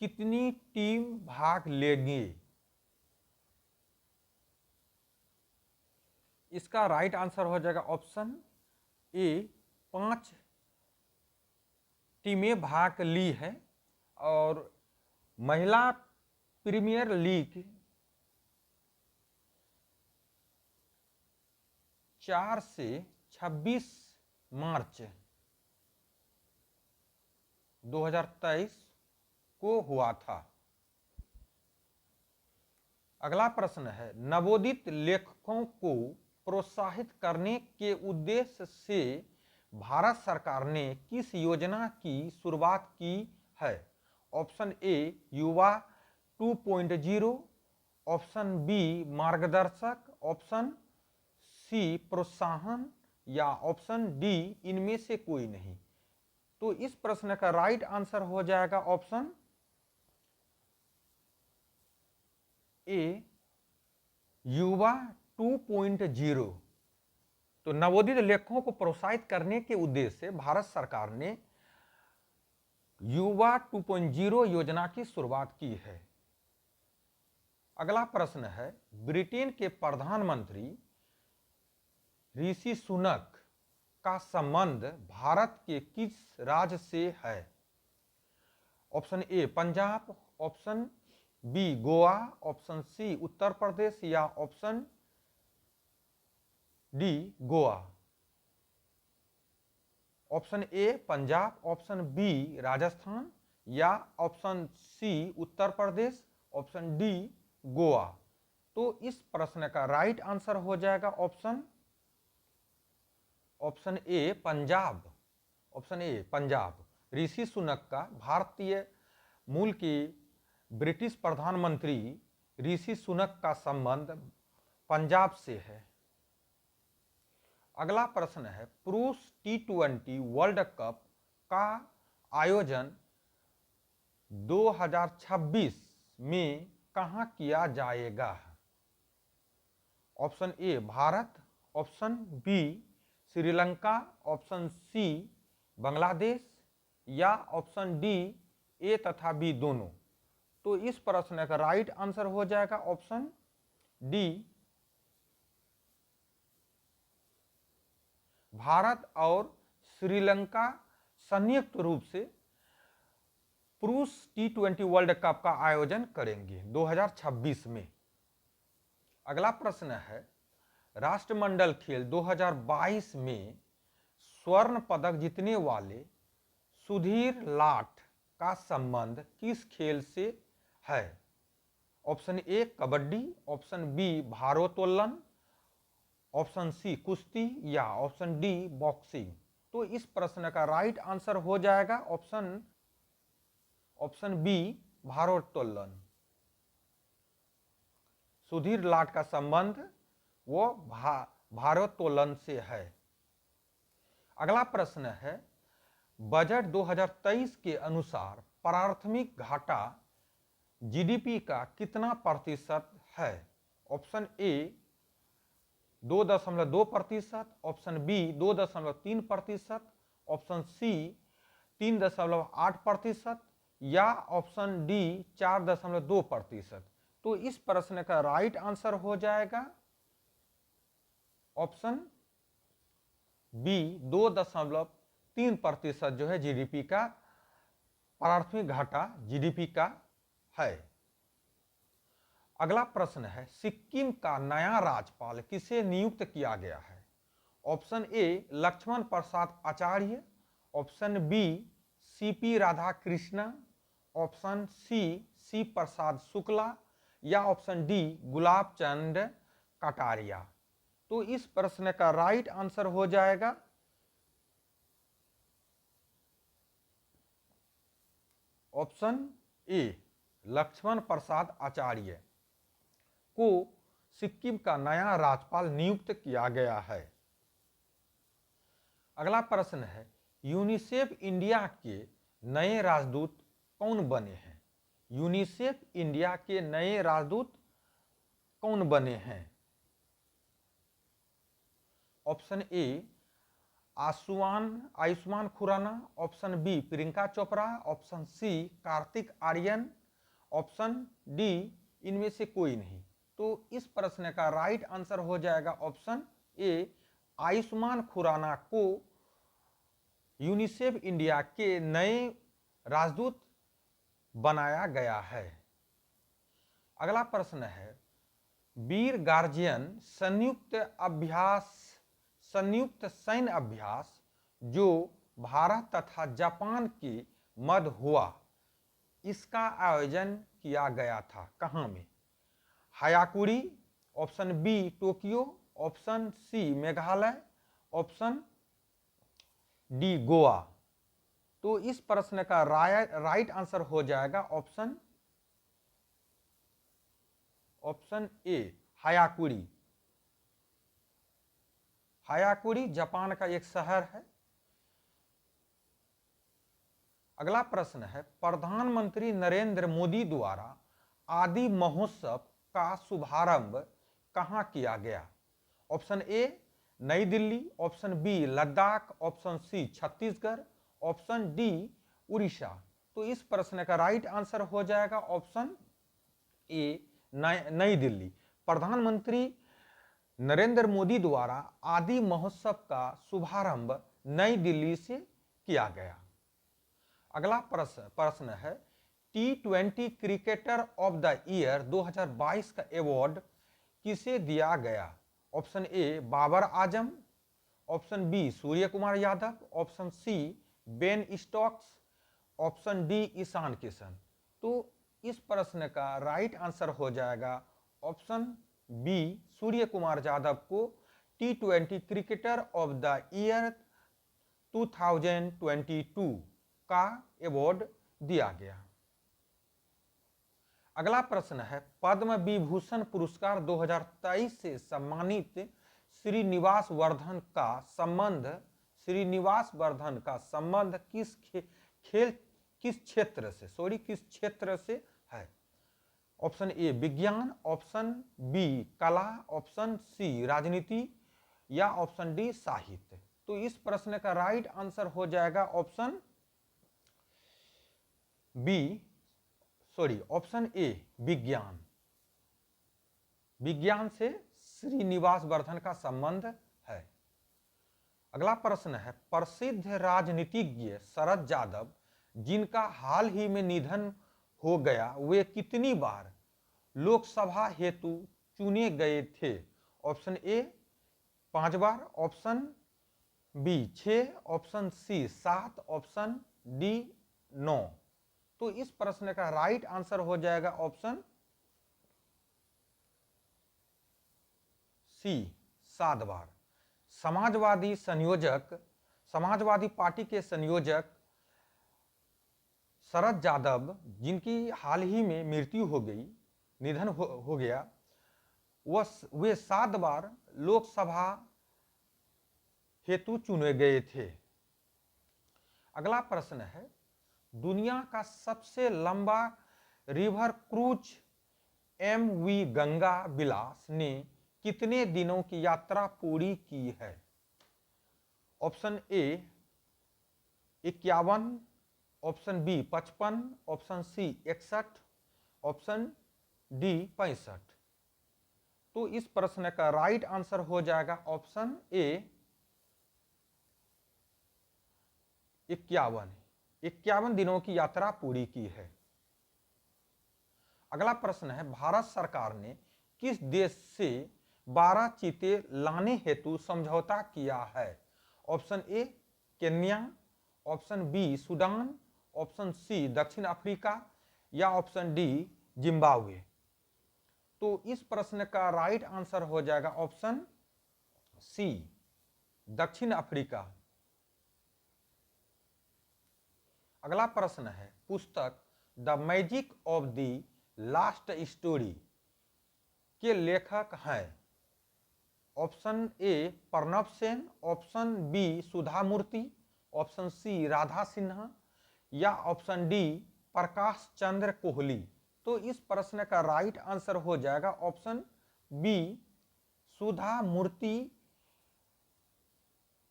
कितनी टीम भाग लेंगी? इसका राइट आंसर हो जाएगा ऑप्शन ए, 5 टीमें भाग ली है और महिला प्रीमियर लीग 4 से 26 मार्च 2023 को हुआ था। अगला प्रश्न है, नवोदित लेखकों को प्रोत्साहित करने के उद्देश्य से भारत सरकार ने किस योजना की शुरुआत की है? ऑप्शन ए युवा 2.0, ऑप्शन बी मार्गदर्शक, ऑप्शन सी प्रोत्साहन या ऑप्शन डी इनमें से कोई नहीं। तो इस प्रश्न का राइट आंसर हो जाएगा ऑप्शन ए युवा 2.0। तो नवोदित लेखकों को प्रोत्साहित करने के उद्देश्य से भारत सरकार ने युवा 2.0 योजना की शुरुआत की है। अगला प्रश्न है, ब्रिटेन के प्रधानमंत्री ऋषि सुनक का संबंध भारत के किस राज्य से है? Option A Punjab, option B Goa, option C Uttar Pradesh या option D Goa. Option A Punjab, option B Rajasthan या option C Uttar Pradesh, option D Goa. तो इस प्रश्न का राइट आंसर हो जाएगा option A Punjab. Option A Punjab. Rishi Sunak का भारतीय मूल के ब्रिटिश प्रधानमंत्री ऋषि सुनक का संबंध पंजाब से है। अगला प्रश्न है, पुरुष T20 वर्ल्ड कप का आयोजन 2026 में कहां किया जाएगा? Option A Bharat, option B Sri Lanka, option C Bangladesh या ऑप्शन डी ए तथा बी दोनों। तो इस प्रश्न का राइट आंसर हो जाएगा ऑप्शन डी भारत और श्रीलंका संयुक्त रूप से पुरुष T20 वर्ल्ड कप का आयोजन करेंगे 2026 में। अगला प्रश्न है, राष्ट्रमंडल खेल 2022 में स्वर्ण पदक जीतने वाले सुधीर लाट का संबंध किस खेल से है? Option A kabaddi, option B भारोत्तोलन, ऑप्शन सी कुश्ती या ऑप्शन डी बॉक्सिंग। तो इस प्रश्न का राइट आंसर हो जाएगा ऑप्शन बी भारोत्तोलन। सुधीर लाट का संबंध वो भारोत्तोलन से है। अगला प्रश्न है, बजट 2023 के अनुसार प्राथमिक घाटा जीडीपी का कितना प्रतिशत है? Option A 2.2%, option B 2.3%, option C 3.8% या ऑप्शन डी 4.2%। तो इस प्रश्न का राइट आंसर हो जाएगा ऑप्शन बी 2.3% जो है जीडीपी का प्राथमिक घाटा जीडीपी का है। अगला प्रश्न है, सिक्किम का नया राज्यपाल किसे नियुक्त किया गया है? Option A Laxman Prasad Acharya, option B C P Radhakrishnan, option C Prasad Shukla या ऑप्शन डी गुलाब चंद कटारिया। तो इस प्रश्न का राइट आंसर हो जाएगा ऑप्शन ए लक्ष्मण प्रसाद आचार्य को सिक्किम का नया राज्यपाल नियुक्त किया गया है। अगला प्रश्न है, यूनिसेफ इंडिया के नए राजदूत कौन बने हैं? यूनिसेफ इंडिया के नए राजदूत कौन बने हैं? Option A Ayushmann Khurrana, option B Priyanka Chopra, option C Kartik Aaryan, option D इनमें से कोई नहीं। तो इस प्रश्न का राइट आंसर हो जाएगा ऑप्शन ए आयुष्मान खुराना को यूनिसेफ इंडिया के नए राजदूत बनाया गया है। अगला प्रश्न है, वीर गार्जियन संयुक्त सैन्य अभ्यास जो भारत तथा जापान के मध्य हुआ, इसका आयोजन किया गया था कहाँ में? हायाकुड़ी, option B Tokyo, option C Meghalaya, option D Goa. तो इस प्रश्न का राइट आंसर हो जाएगा ऑप्शन ए हायाकुड़ी। हायाकुड़ी जापान का एक शहर है। अगला प्रश्न है, प्रधानमंत्री नरेंद्र मोदी द्वारा आदि महोत्सव का शुभारंभ कहां किया गया? Option A New Delhi, option B Ladakh, option C Chhattisgarh, option D Orissa. तो इस प्रश्न का राइट आंसर हो जाएगा ऑप्शन ए नई दिल्ली। प्रधानमंत्री नरेंद्र मोदी द्वारा आदि महोत्सव का शुभारंभ नई दिल्ली से किया गया। अगला प्रश्न है, T20 cricketer of the year 2022 का अवार्ड किसे दिया गया? Option A Babar Azam, option B Surya Kumar Yadav, option C Ben Stokes, option D Ishan Kishan. तो इस प्रश्न का राइट आंसर हो जाएगा ऑप्शन बी सूर्य कुमार यादव को T20 cricketer of the year 2022 का अवार्ड दिया गया। अगला प्रश्न है, पद्म विभूषण पुरस्कार 2023 से सम्मानित श्रीनिवास वर्धन का संबंध किस क्षेत्र से है? ऑप्शन ए विज्ञान, ऑप्शन बी कला, ऑप्शन सी राजनीति या ऑप्शन डी साहित्य। तो इस प्रश्न का राइट आंसर हो जाएगा ऑप्शन ए विज्ञान। विज्ञान से श्रीनिवास वर्धन का संबंध है। अगला प्रश्न है, प्रसिद्ध राजनीतिज्ञ शरद यादव जिनका हाल ही में निधन हो गया, वे कितनी बार लोकसभा हेतु चुने गए थे? ऑप्शन ए 5 बार, option B 6, option C 7, option D 9। तो इस प्रश्न का राइट आंसर हो जाएगा ऑप्शन सी 7 बार। समाजवादी पार्टी के संयोजक शरद यादव जिनकी हाल ही में मृत्यु हो गई, निधन हो गया, वे 7 बार लोकसभा हेतु चुने गए थे। अगला प्रश्न है, दुनिया का सबसे लंबा river cruise MV Ganga Vilas ने कितने दिनों की यात्रा पूरी की है? Option A 51, option B 55, option C 61, option D 65। तो इस प्रश्न का राइट आंसर हो जाएगा ऑप्शन ए 51 दिनों की यात्रा पूरी की है। अगला प्रश्न है, भारत सरकार ने किस देश से 12 चीते लाने हेतु समझौता किया है? Option A Kenya, option B Sudan, option C दक्षिण अफ्रीका या ऑप्शन डी जिम्बाब्वे। तो इस प्रश्न का राइट आंसर हो जाएगा ऑप्शन सी दक्षिण अफ्रीका। अगला प्रश्न है, पुस्तक the magic of the last story के लेखक हैं? Option A Pranab Sen, option B Sudha Murthy, option C Radha Sinha या ऑप्शन डी प्रकाश चंद्र कोहली। तो इस प्रश्न का राइट आंसर हो जाएगा ऑप्शन बी सुधा मूर्ति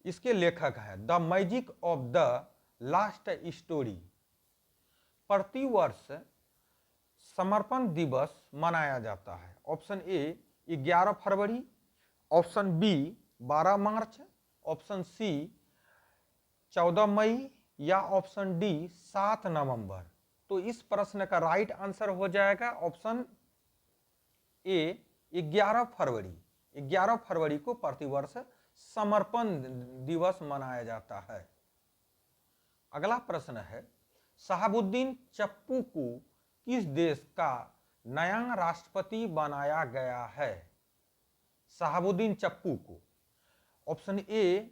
इसके लेखक है। The magic of the last story. प्रतिवर्ष समर्पण दिवस मनाया जाता है। ऑप्शन ए 11 फरवरी, ऑप्शन बी 12 मार्च, ऑप्शन सी 14 मई या ऑप्शन डी 7 नवंबर। तो इस प्रश्न का राइट आंसर हो जाएगा ऑप्शन ए 11 फरवरी। 11 फरवरी को प्रतिवर्ष समर्पण दिवस मनाया जाता है। अगला प्रश्न है, शहाबुद्दीन चप्पू को किस देश का नया राष्ट्रपति बनाया गया है? शहाबुद्दीन चप्पू को option A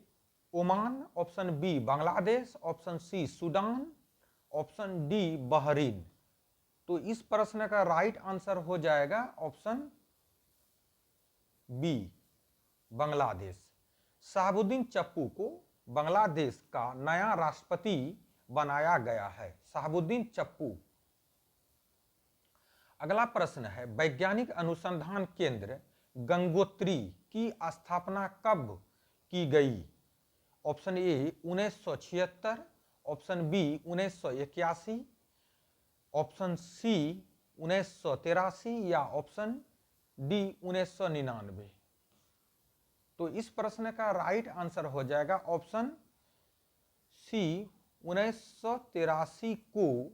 Oman, option B Bangladesh, option C Sudan, option D Bahrain. तो इस प्रश्न का राइट आंसर हो जाएगा ऑप्शन बी बांग्लादेश। शहाबुद्दीन चप्पू को बांग्लादेश का नया राष्ट्रपति बनाया गया है, शहाबुद्दीन चप्पू। अगला प्रश्न है, वैज्ञानिक अनुसंधान केंद्र गंगोत्री की स्थापना कब की गई? Option A 1976, option B 1981, option C 1983 या ऑप्शन डी 1999। तो इस प्रश्न का राइट आंसर हो जाएगा ऑप्शन सी 1983 को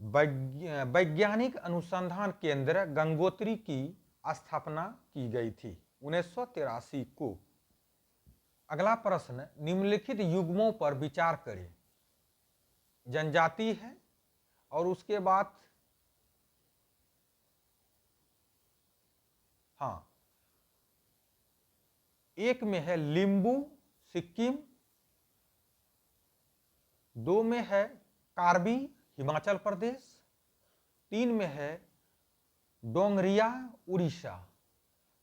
वैज्ञानिक अनुसंधान केंद्र गंगोत्री की स्थापना की गई थी 1983 को। अगला प्रश्न, निम्नलिखित युग्मों पर विचार करें। जनजाति है और उसके बाद हाँ, एक में है लिंबू सिक्किम, 2 में है कार्बी हिमाचल प्रदेश, 3 में है डोंगरिया उड़ीसा।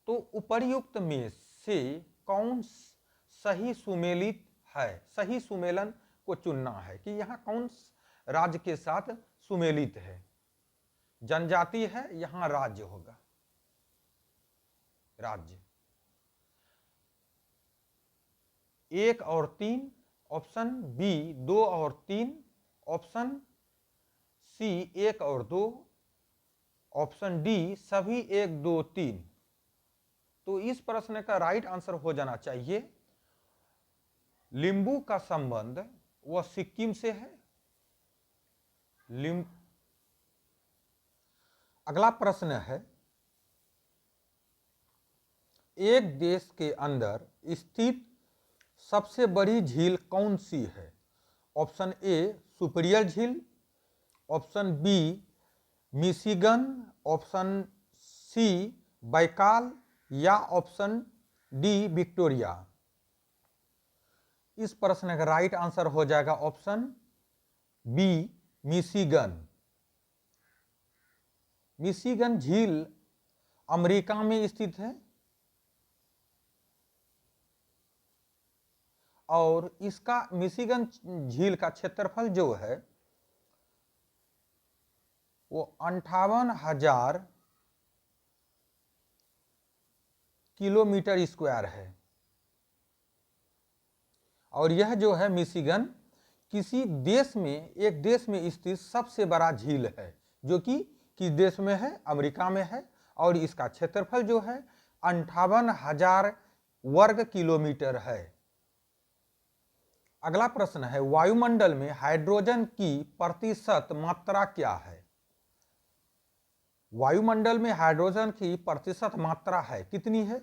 तो उपर्युक्त में से कौन सही सुमेलित है? सही सुमेलन को चुनना है कि यहां कौन राज्य के साथ सुमेलित है। जनजाति है, यहां राज्य होगा, राज्य। 1 और 3, ऑप्शन बी 2 और 3, ऑप्शन सी 1 और 2, ऑप्शन डी सभी 1 2 3। तो इस प्रश्न का राइट आंसर हो जाना चाहिए लिंबू का संबंध वह सिक्किम से है। अगला प्रश्न है, एक देश के अंदर स्थित सबसे बड़ी झील कौन सी है? ऑप्शन ए सुपीरियर झील, option B Michigan, option C Baikal या ऑप्शन डी विक्टोरिया। इस प्रश्न का राइट आंसर हो जाएगा ऑप्शन बी मिशिगन। मिशिगन झील अमेरिका में स्थित है और इसका मिशिगन झील का क्षेत्रफल जो है वो 58,000 किलोमीटर स्क्वायर है। और यह जो है मिशिगन किसी देश में, एक देश में स्थित सबसे बड़ा झील है, जो कि किस देश में है? अमेरिका में है। और इसका क्षेत्रफल जो है 58,000 वर्ग किलोमीटर है। अगला प्रश्न है, वायुमंडल में हाइड्रोजन की प्रतिशत मात्रा क्या है? वायुमंडल में हाइड्रोजन की प्रतिशत मात्रा है, कितनी है?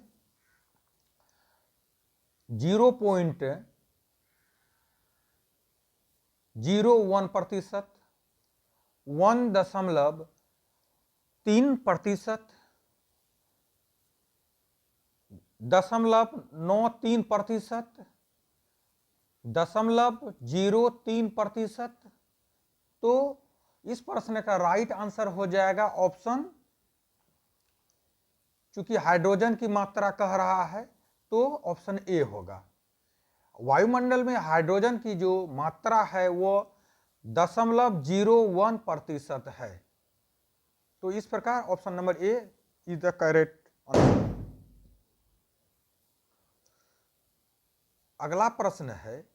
0.01%, 1.3%, 0.93%, 0.03%। तो इस प्रश्न का राइट आंसर हो जाएगा ऑप्शन, चूंकि हाइड्रोजन की मात्रा कह रहा है तो ऑप्शन ए होगा। वायुमंडल में हाइड्रोजन की जो मात्रा है वो 0.01% है। तो इस प्रकार option number A is the correct answer. अगला प्रश्न है,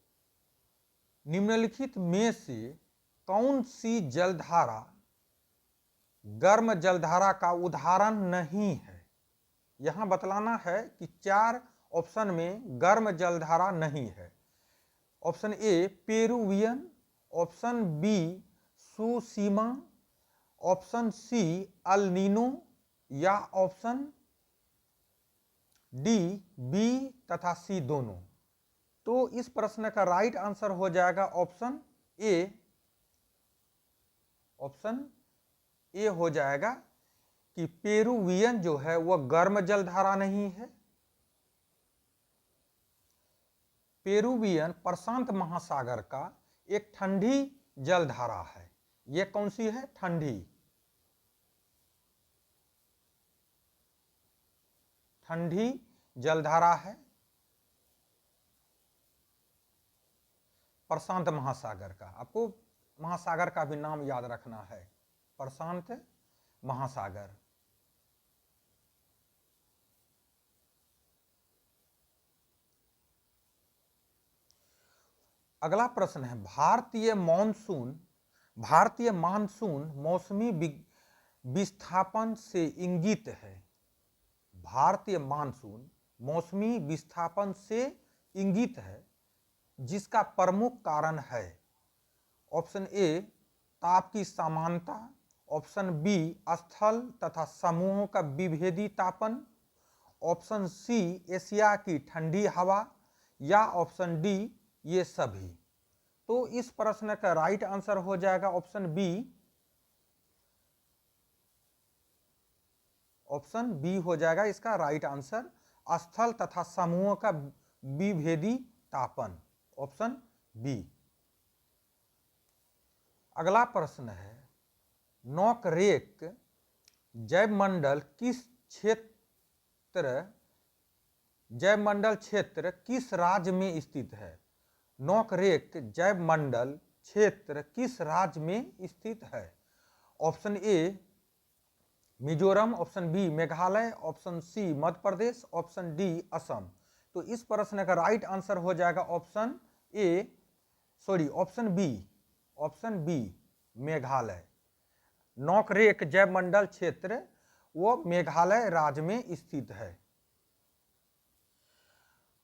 निम्नलिखित में से कौन सी जलधारा गर्म जलधारा का उदाहरण नहीं है? यहाँ बतलाना है कि 4 ऑप्शन में गर्म जलधारा नहीं है। Option A Peruvian, option B Tsushima, option C El Nino या ऑप्शन डी बी तथा सी दोनों। तो इस प्रश्न का राइट आंसर हो जाएगा ऑप्शन ए। ऑप्शन ए हो जाएगा कि पेरुवियन जो है वह गर्म जलधारा नहीं है। पेरुवियन प्रशांत महासागर का एक ठंडी जलधारा है। यह कौन सी है? ठंडी जलधारा है प्रशांत महासागर का। आपको महासागर का भी नाम याद रखना है, प्रशांत महासागर। अगला प्रश्न है भारतीय मानसून मौसमी विस्थापन से इंगित है। भारतीय मानसून मौसमी विस्थापन से इंगित है, जिसका प्रमुख कारण है ऑप्शन ए ताप की समानता, ऑप्शन बी स्थल तथा समूहों का विभेदी तापन, ऑप्शन सी एशिया की ठंडी हवा या ऑप्शन डी ये सभी। तो इस प्रश्न का राइट आंसर हो जाएगा ऑप्शन बी। ऑप्शन बी हो जाएगा इसका राइट आंसर, स्थल तथा समूहों का विभेदी तापन, ऑप्शन बी। अगला प्रश्न है नोकरेक जैवमंडल क्षेत्र किस राज्य में स्थित है? नोकरेक जैवमंडल क्षेत्र किस राज्य में स्थित है? Option A Mizoram, option B Meghalaya, option C Madhya Pradesh, option D Assam. तो इस प्रश्न का राइट आंसर हो जाएगा ऑप्शन बी मेघालय। नोकरेक जैवमंडल क्षेत्र वो मेघालय राज्य में स्थित है।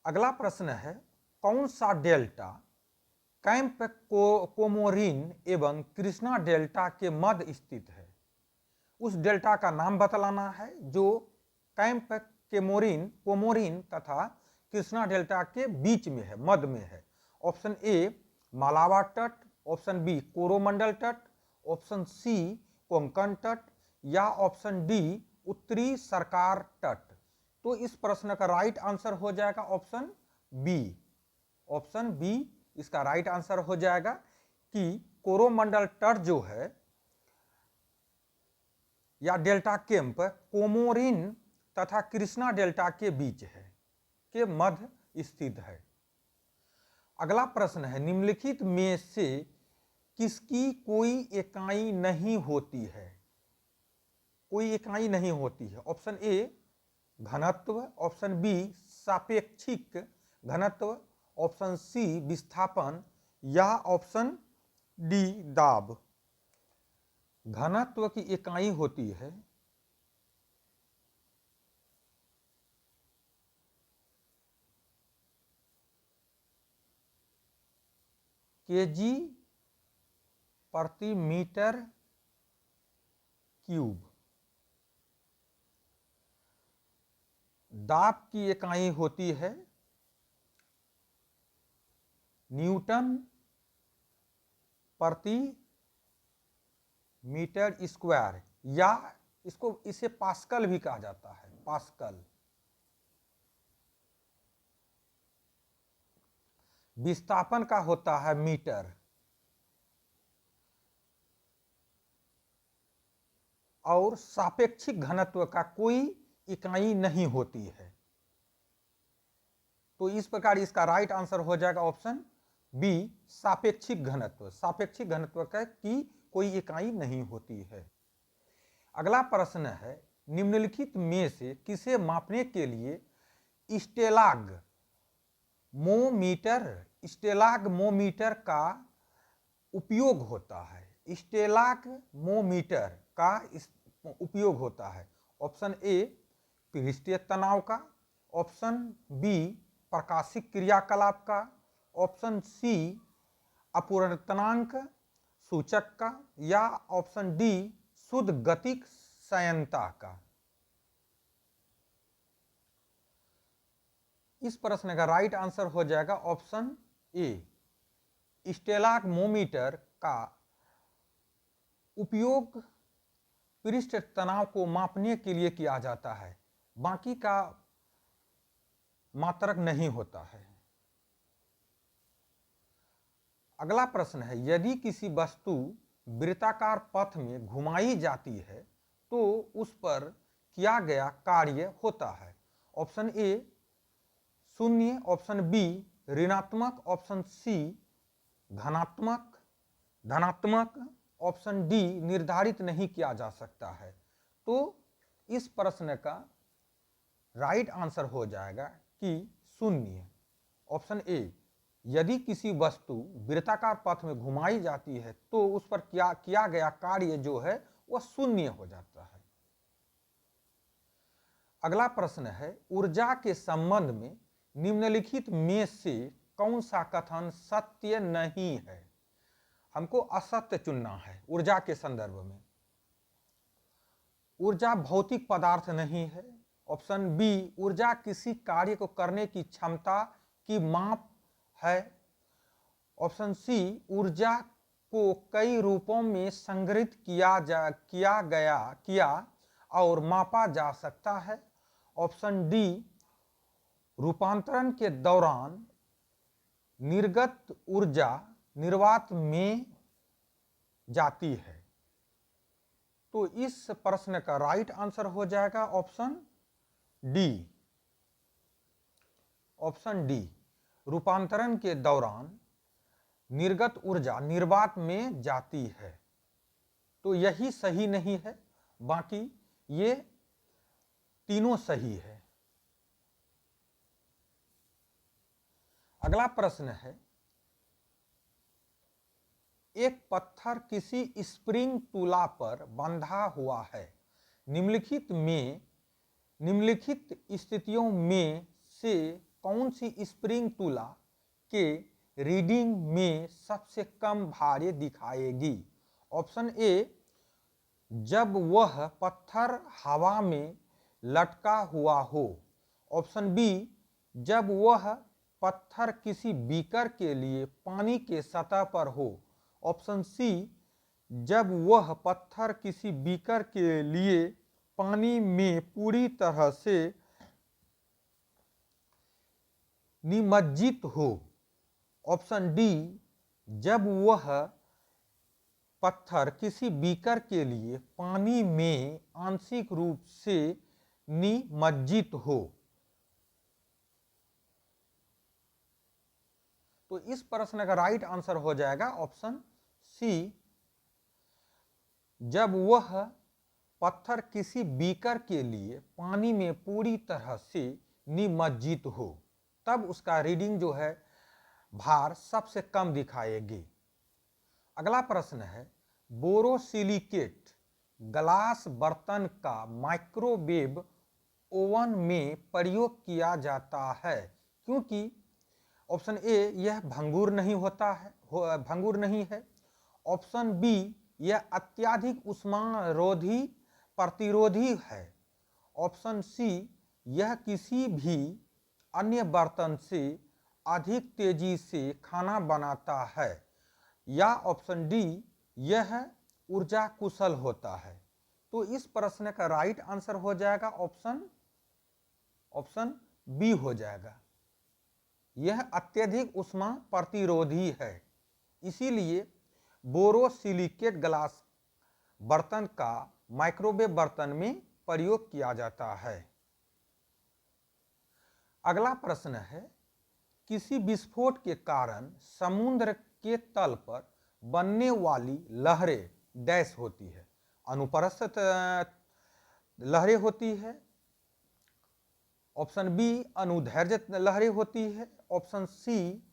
अगला प्रश्न है कौन सा डेल्टा कैंप कोमोरिन एवं कृष्णा डेल्टा के मध्य स्थित है? उस डेल्टा का नाम बतलाना है जो कैंप कोमोरिन तथा कृष्णा डेल्टा के बीच में है, मध्य में है। ऑप्शन ए मालाबार तट, ऑप्शन बी कोरोमंडल तट, ऑप्शन सी कोंकण तट या ऑप्शन डी उत्तरी सरकार तट। तो इस प्रश्न का राइट आंसर हो जाएगा ऑप्शन बी। ऑप्शन बी इसका राइट आंसर हो जाएगा कि कोरोमंडल तट जो है या डेल्टा कैंप कोमोरिन तथा कृष्णा डेल्टा के बीच है, के मध्य स्थित है। अगला प्रश्न है निम्नलिखित में से किसकी कोई इकाई नहीं होती है? कोई इकाई नहीं होती है। ऑप्शन ए घनत्व, ऑप्शन बी सापेक्षिक घनत्व, ऑप्शन सी विस्थापन या ऑप्शन डी दाब। घनत्व की इकाई होती है केजी प्रति मीटर क्यूब। दाब की इकाई होती है न्यूटन प्रति मीटर स्क्वायर या इसे पास्कल भी कहा जाता है, पास्कल। विस्थापन का होता है मीटर और सापेक्षिक घनत्व का कोई इकाई नहीं होती है। तो इस प्रकार इसका राइट आंसर हो जाएगा ऑप्शन बी सापेक्षिक घनत्व। सापेक्षिक घनत्व का की कोई इकाई नहीं होती है। अगला प्रश्न है निम्नलिखित में से किसे मापने के लिए स्टेलाग्मोमीटर का उपयोग होता है? स्टेलाग्मोमीटर का उपयोग होता है। ऑप्शन ए पृष्ठीय तनाव का, ऑप्शन बी प्रकाशिक क्रियाकलाप का, ऑप्शन सी अपवर्तनांक सूचक का, या ऑप्शन डी शुद्ध गतिक संयंता का। इस प्रश्न का राइट आंसर हो जाएगा ऑप्शन ए। स्टेलाग्मोमीटर का उपयोग पृष्ठ तनाव को मापने के लिए किया जाता है, बाकी का मात्रक नहीं होता है। अगला प्रश्न है, यदि किसी वस्तु वृत्ताकार पथ में घुमाई जाती है तो उस पर किया गया कार्य होता है। ऑप्शन ए शून्य, ऑप्शन बी ऋणात्मक, ऑप्शन सी धनात्मक, ऑप्शन डी निर्धारित नहीं किया जा सकता है। तो इस प्रश्न का राइट आंसर हो जाएगा कि शून्य, ऑप्शन ए। यदि किसी वस्तु वृत्ताकार पथ में घुमाई जाती है तो उस पर किया गया कार्य जो है वह शून्य हो जाता है। अगला प्रश्न है, ऊर्जा के संबंध में निम्नलिखित में से कौन सा कथन सत्य नहीं है? हमको असत्य चुनना है। ऊर्जा के संदर्भ में ऊर्जा भौतिक पदार्थ नहीं है। ऑप्शन बी ऊर्जा किसी कार्य को करने की क्षमता की माप है। ऑप्शन सी ऊर्जा को कई रूपों में संग्रहित किया और मापा जा सकता है। ऑप्शन डी रूपांतरण के दौरान निर्गत ऊर्जा निर्वात में जाती है। तो इस प्रश्न का राइट आंसर हो जाएगा ऑप्शन डी। ऑप्शन डी रूपांतरण के दौरान निर्गत ऊर्जा निर्वात में जाती है। तो यही सही नहीं है, बाकी ये तीनों सही है। अगला प्रश्न है, एक पत्थर किसी स्प्रिंग तुला पर बंधा हुआ है। निम्नलिखित स्थितियों में से कौन सी स्प्रिंग तुला के रीडिंग में सबसे कम भारी दिखाएगी? ऑप्शन ए जब वह पत्थर हवा में लटका हुआ हो। ऑप्शन बी जब वह पत्थर किसी बीकर के लिए पानी के सतह पर हो। ऑप्शन सी जब वह पत्थर किसी बीकर के लिए पानी में पूरी तरह से निमज्जित हो। ऑप्शन डी जब वह पत्थर किसी बीकर के लिए पानी में आंशिक रूप से निमज्जित हो। तो इस प्रश्न का राइट आंसर हो जाएगा ऑप्शन सी जब वह पत्थर किसी बीकर के लिए पानी में पूरी तरह से निमज्जित हो, तब उसका रीडिंग जो है भार सबसे कम दिखाएगी। अगला प्रश्न है, बोरोसिलिकेट ग्लास बर्तन का माइक्रोवेव ओवन में प्रयोग किया जाता है क्योंकि ऑप्शन ए यह भंगुर नहीं है। ऑप्शन बी यह अत्यधिक उष्मारोधी प्रतिरोधी है। ऑप्शन सी यह किसी भी अन्य बर्तन से अधिक तेजी से खाना बनाता है, या ऑप्शन डी यह ऊर्जा कुशल होता है। तो इस प्रश्न का राइट आंसर हो जाएगा ऑप्शन बी हो जाएगा। यह अत्यधिक उष्मा प्रतिरोधी है, इसीलिए बोरोसिलिकेट ग्लास बर्तन का माइक्रोवेव बर्तन में प्रयोग किया जाता है। अगला प्रश्न है, किसी विस्फोट के कारण समुद्र के तल पर बनने वाली लहरें डैश होती है। अनुप्रस्थ लहरें होती है। ऑप्शन बी अनुदैर्घ्य लहरें होती है। ऑप्शन सी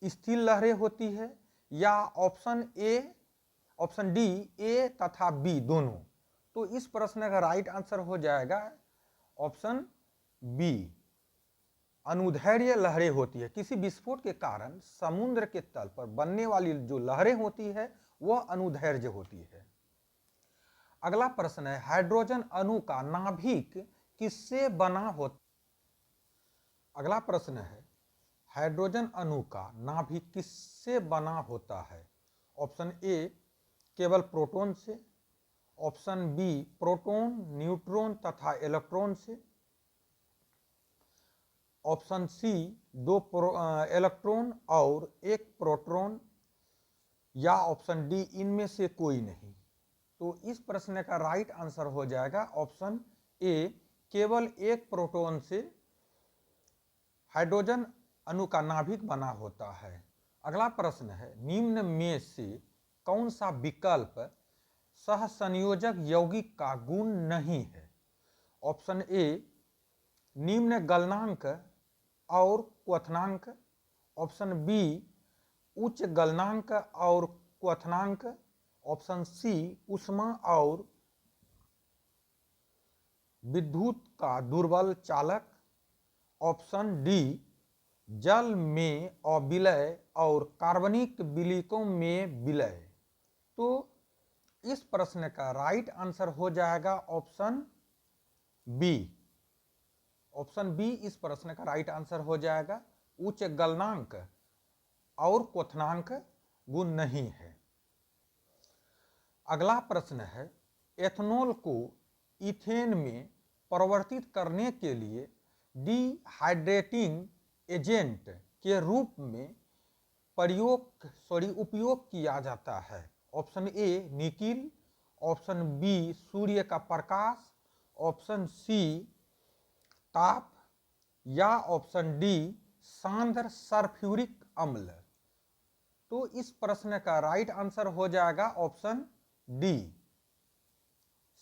स्थिर लहरें होती है, या ऑप्शन डी ए तथा बी दोनों। तो इस प्रश्न का राइट आंसर हो जाएगा ऑप्शन बी, अनुदैर्ध्य लहरें होती है। किसी विस्फोट के कारण समुद्र के तल पर बनने वाली जो लहरें होती है वह अनुदैर्ध्य होती है। अगला प्रश्न है, हाइड्रोजन अणु का नाभिक किससे बना होता? अगला प्रश्न है, हाइड्रोजन अणु का नाभिक किससे बना होता है? ऑप्शन ए, केवल प्रोटॉन से। ऑप्शन बी, प्रोटॉन, न्यूट्रॉन तथा इलेक्ट्रॉन से। ऑप्शन सी, दो इलेक्ट्रॉन और एक प्रोटॉन, या ऑप्शन डी, इनमें से कोई नहीं। तो इस प्रश्न का राइट आंसर हो जाएगा ऑप्शन ए, केवल एक प्रोटॉन से हाइड्रोजन अणु का नाभिक बना होता है। अगला प्रश्न है, निम्न में से कौन सा विकल्प सहसंयोजक यौगिक का गुण नहीं है? ऑप्शन ए, निम्न गलनांक और क्वथनांक। ऑप्शन बी, उच्च गलनांक और क्वथनांक। ऑप्शन सी, ऊष्मा और विद्युत का दुर्बल चालक। ऑप्शन डी, जल में अविलय और कार्बनिक विलयकों में विलय। तो इस प्रश्न का राइट आंसर हो जाएगा ऑप्शन बी। ऑप्शन बी इस प्रश्न का राइट आंसर हो जाएगा। उच्च गलनांक और क्वथनांक गुण नहीं है। अगला प्रश्न है, एथेनॉल को इथेन में परिवर्तित करने के लिए डिहाइड्रेटिंग एजेंट के रूप में उपयोग किया जाता है। Option A, nickel. Option B, सूर्य का प्रकाश। ऑप्शन सी, ताप। या ऑप्शन डी, सांद्र सल्फ्यूरिक अम्ल। तो इस प्रश्न का राइट आंसर हो जाएगा ऑप्शन डी,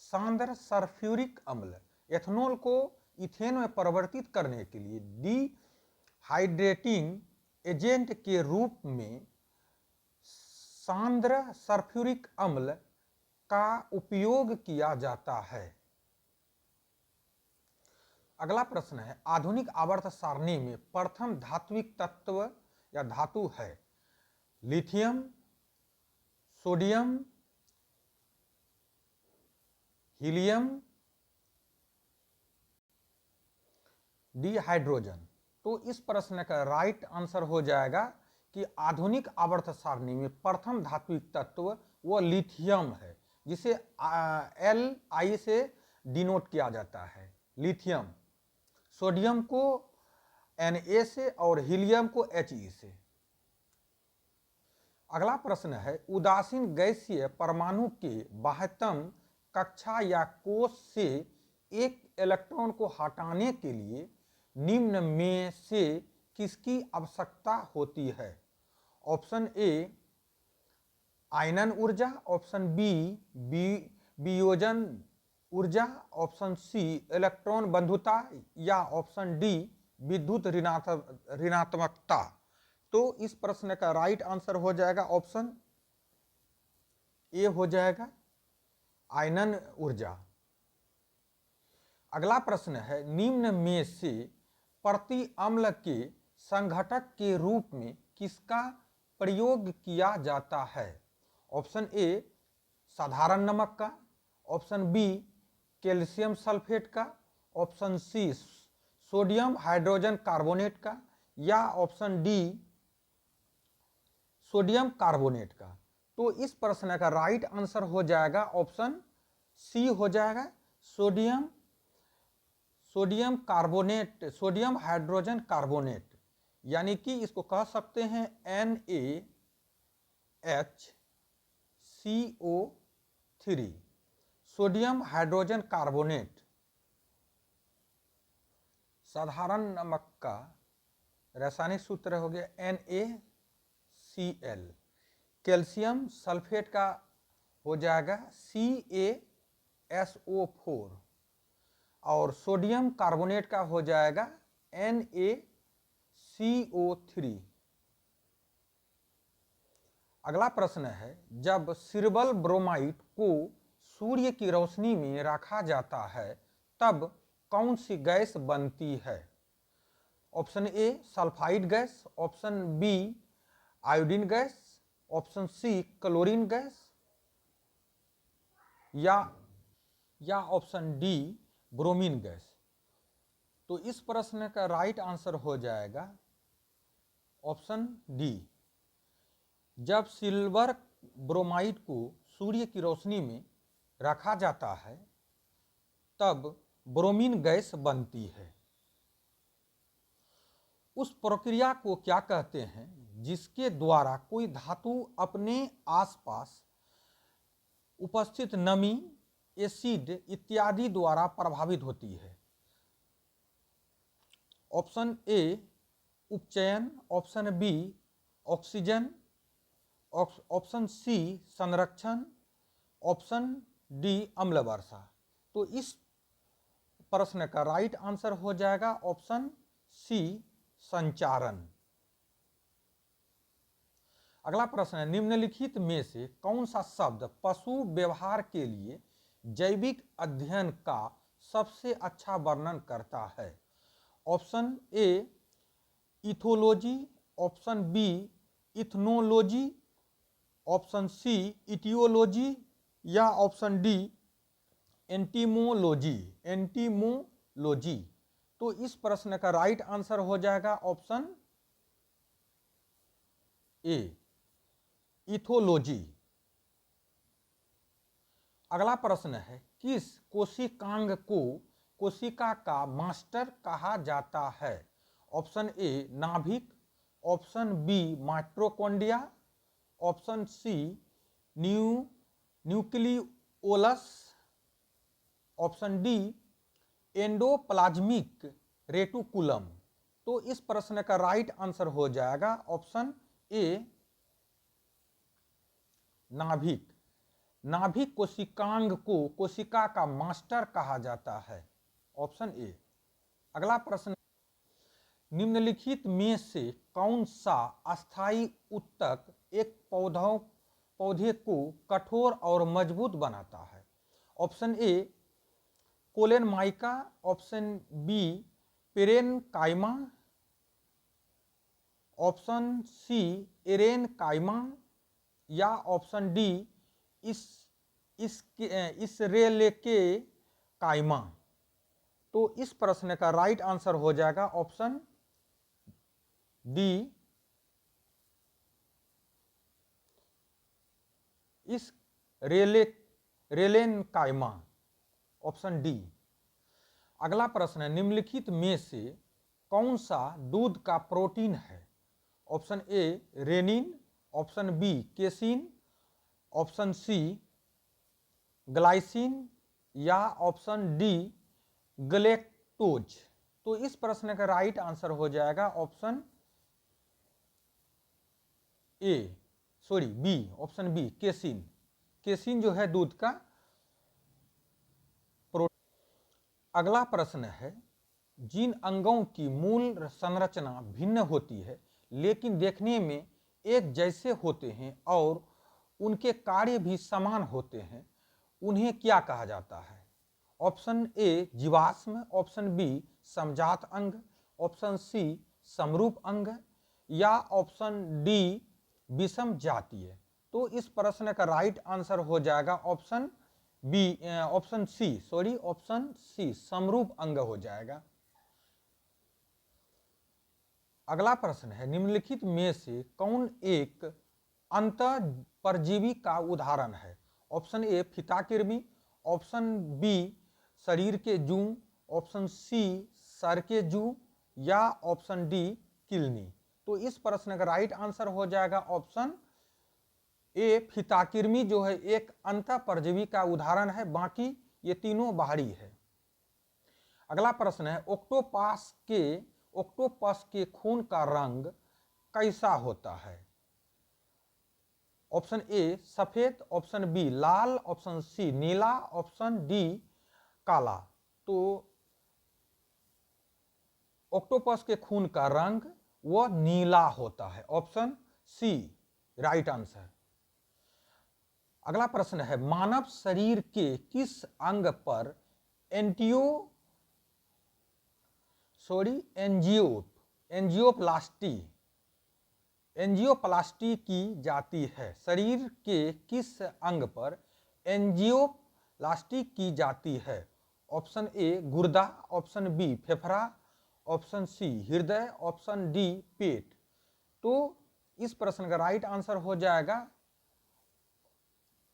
सांद्र सल्फ्यूरिक अम्ल। एथेनॉल को इथेन में परिवर्तित करने के लिए डिहाइड्रेटिंग एजेंट के रूप में सांद्र सल्फ्यूरिक अम्ल का उपयोग किया जाता है। अगला प्रश्न है, आधुनिक आवर्त सारणी में प्रथम धात्विक तत्व या धातु है lithium, sodium, helium, D hydrogen. तो इस प्रश्न का राइट आंसर हो जाएगा कि आधुनिक आवर्त सारणी में प्रथम धात्विक तत्व वो लिथियम है, जिसे Li से डिनोट किया जाता है, लिथियम। सोडियम को Na से और हीलियम को He से। अगला प्रश्न है, उदासीन गैसीय परमाणु के बाह्यतम कक्षा या कोश से एक इलेक्ट्रॉन को हटाने के लिए निम्न में से किसकी आवश्यकता होती है? ऑप्शन ए, आयनन ऊर्जा। ऑप्शन बी, वियोजन ऊर्जा। ऑप्शन सी, इलेक्ट्रॉन बंधुता। या ऑप्शन डी, विद्युत ऋणात्मकता। तो इस प्रश्न का राइट आंसर हो जाएगा ऑप्शन ए हो जाएगा, आयनन ऊर्जा। अगला प्रश्न है, निम्न में से प्रति अम्ल के संघटक के रूप में किसका प्रयोग किया जाता है? ऑप्शन ए, साधारण नमक का। ऑप्शन बी, कैल्शियम सल्फेट का। Option C, sodium hydrogen carbonate का। या ऑप्शन डी, सोडियम कार्बोनेट का। तो इस प्रश्न का राइट आंसर हो जाएगा ऑप्शन सी हो जाएगा, sodium carbonate, sodium hydrogen carbonate. यानी कि इसको कह सकते हैं NaHCO3, सोडियम हाइड्रोजन कार्बोनेट। साधारण नमक का रासायनिक सूत्र हो गया NaCl। कैल्शियम सल्फेट का हो जाएगा CaSO4 और सोडियम कार्बोनेट का हो जाएगा NaCO3। अगला प्रश्न है, जब सिल्वर ब्रोमाइड को सूर्य की रोशनी में रखा जाता है तब कौन सी गैस बनती है? Option A sulphide gas, option B iodine gas, option C chlorine gas या ऑप्शन डी ब्रोमीन गैस। तो इस प्रश्न का राइट आंसर हो जाएगा ऑप्शन डी। जब सिल्वर ब्रोमाइड को सूर्य की रोशनी में रखा जाता है तब ब्रोमीन गैस बनती है। उस प्रक्रिया को क्या कहते हैं जिसके द्वारा कोई धातु अपने आसपास उपस्थित नमी, एसिड इत्यादि द्वारा प्रभावित होती है? ऑप्शन ए उपचयन, option B oxygen, option C संरक्षण, ऑप्शन डी अम्ल वर्षा। तो इस प्रश्न का राइट आंसर हो जाएगा ऑप्शन सी संचारण। अगला प्रश्न है, निम्नलिखित में से कौन सा शब्द पशु व्यवहार के लिए जैविक अध्ययन का सबसे अच्छा वर्णन करता है? Option A ethology, option B ethnology, option C etiology या ऑप्शन डी एंटीमोलॉजी। तो इस प्रश्न का राइट आंसर हो जाएगा ऑप्शन ए इथोलॉजी। अगला प्रश्न है, किस कोशिकांग को कोशिका का मास्टर कहा जाता है? ऑप्शन ए नाभिक, option B mitochondria, option C nucleolus, option D endoplasmic reticulum. तो इस प्रश्न का राइट आंसर हो जाएगा ऑप्शन ए नाभिक। नाभिक कोशिकांग को कोशिका का मास्टर कहा जाता है, ऑप्शन ए। अगला प्रश्न, निम्नलिखित में से कौन सा अस्थायी उत्तक एक पौधे को कठोर और मजबूत बनाता है? Option A collenchyma, option B parenchyma, option C aerenchyma या ऑप्शन डी इसरेलेके काइमा। तो इस प्रश्न का राइट आंसर हो जाएगा ऑप्शन डी इस रेलेन काइमा, ऑप्शन डी। अगला प्रश्न है, निम्नलिखित में से कौन सा दूध का प्रोटीन है? Option A rennin, option B casein, option C glycine या ऑप्शन डी ग्लेक्टोज। तो इस प्रश्न का राइट आंसर हो जाएगा option B, option B casein. Casein जो है दूध का प्रोटीन। अगला प्रश्न है, जिन अंगों की मूल संरचना भिन्न होती है लेकिन देखने में एक जैसे होते हैं और उनके कार्य भी समान होते हैं, उन्हें क्या कहा जाता है? ऑप्शन ए जीवाश्म, ऑप्शन बी समजात अंग, ऑप्शन सी समरूप अंग या ऑप्शन डी विषम जातीय। तो इस प्रश्न का राइट आंसर हो जाएगा ऑप्शन सी समरूप अंग हो जाएगा। अगला प्रश्न है, निम्नलिखित में से कौन एक अंतःपरजीवी का उदाहरण है? ऑप्शन ए फीताकृमि, ऑप्शन बी शरीर के जूं, ऑप्शन सी सर के जूं या ऑप्शन डी किलनी। तो इस प्रश्न का राइट आंसर हो जाएगा ऑप्शन ए फीताकृमि जो है एक अंतःपरजीवी का उदाहरण है, बाकी ये तीनों बाहरी है। अगला प्रश्न है, ऑक्टोपस के खून का रंग कैसा होता है? ऑप्शन ए सफेद, ऑप्शन बी लाल, ऑप्शन सी नीला, ऑप्शन डी काला। तो ऑक्टोपस के खून का रंग वह नीला होता है, ऑप्शन सी राइट आंसर। अगला प्रश्न है, मानव शरीर के किस अंग पर सॉरी एंजियोप्लास्टी, एंजियोप्लास्टी की जाती है। शरीर के किस अंग पर एंजियोप्लास्टी की जाती है? ऑप्शन ए गुर्दा, ऑप्शन बी फेफड़ा, ऑप्शन सी हृदय, ऑप्शन डी पेट। तो इस प्रश्न का राइट आंसर हो जाएगा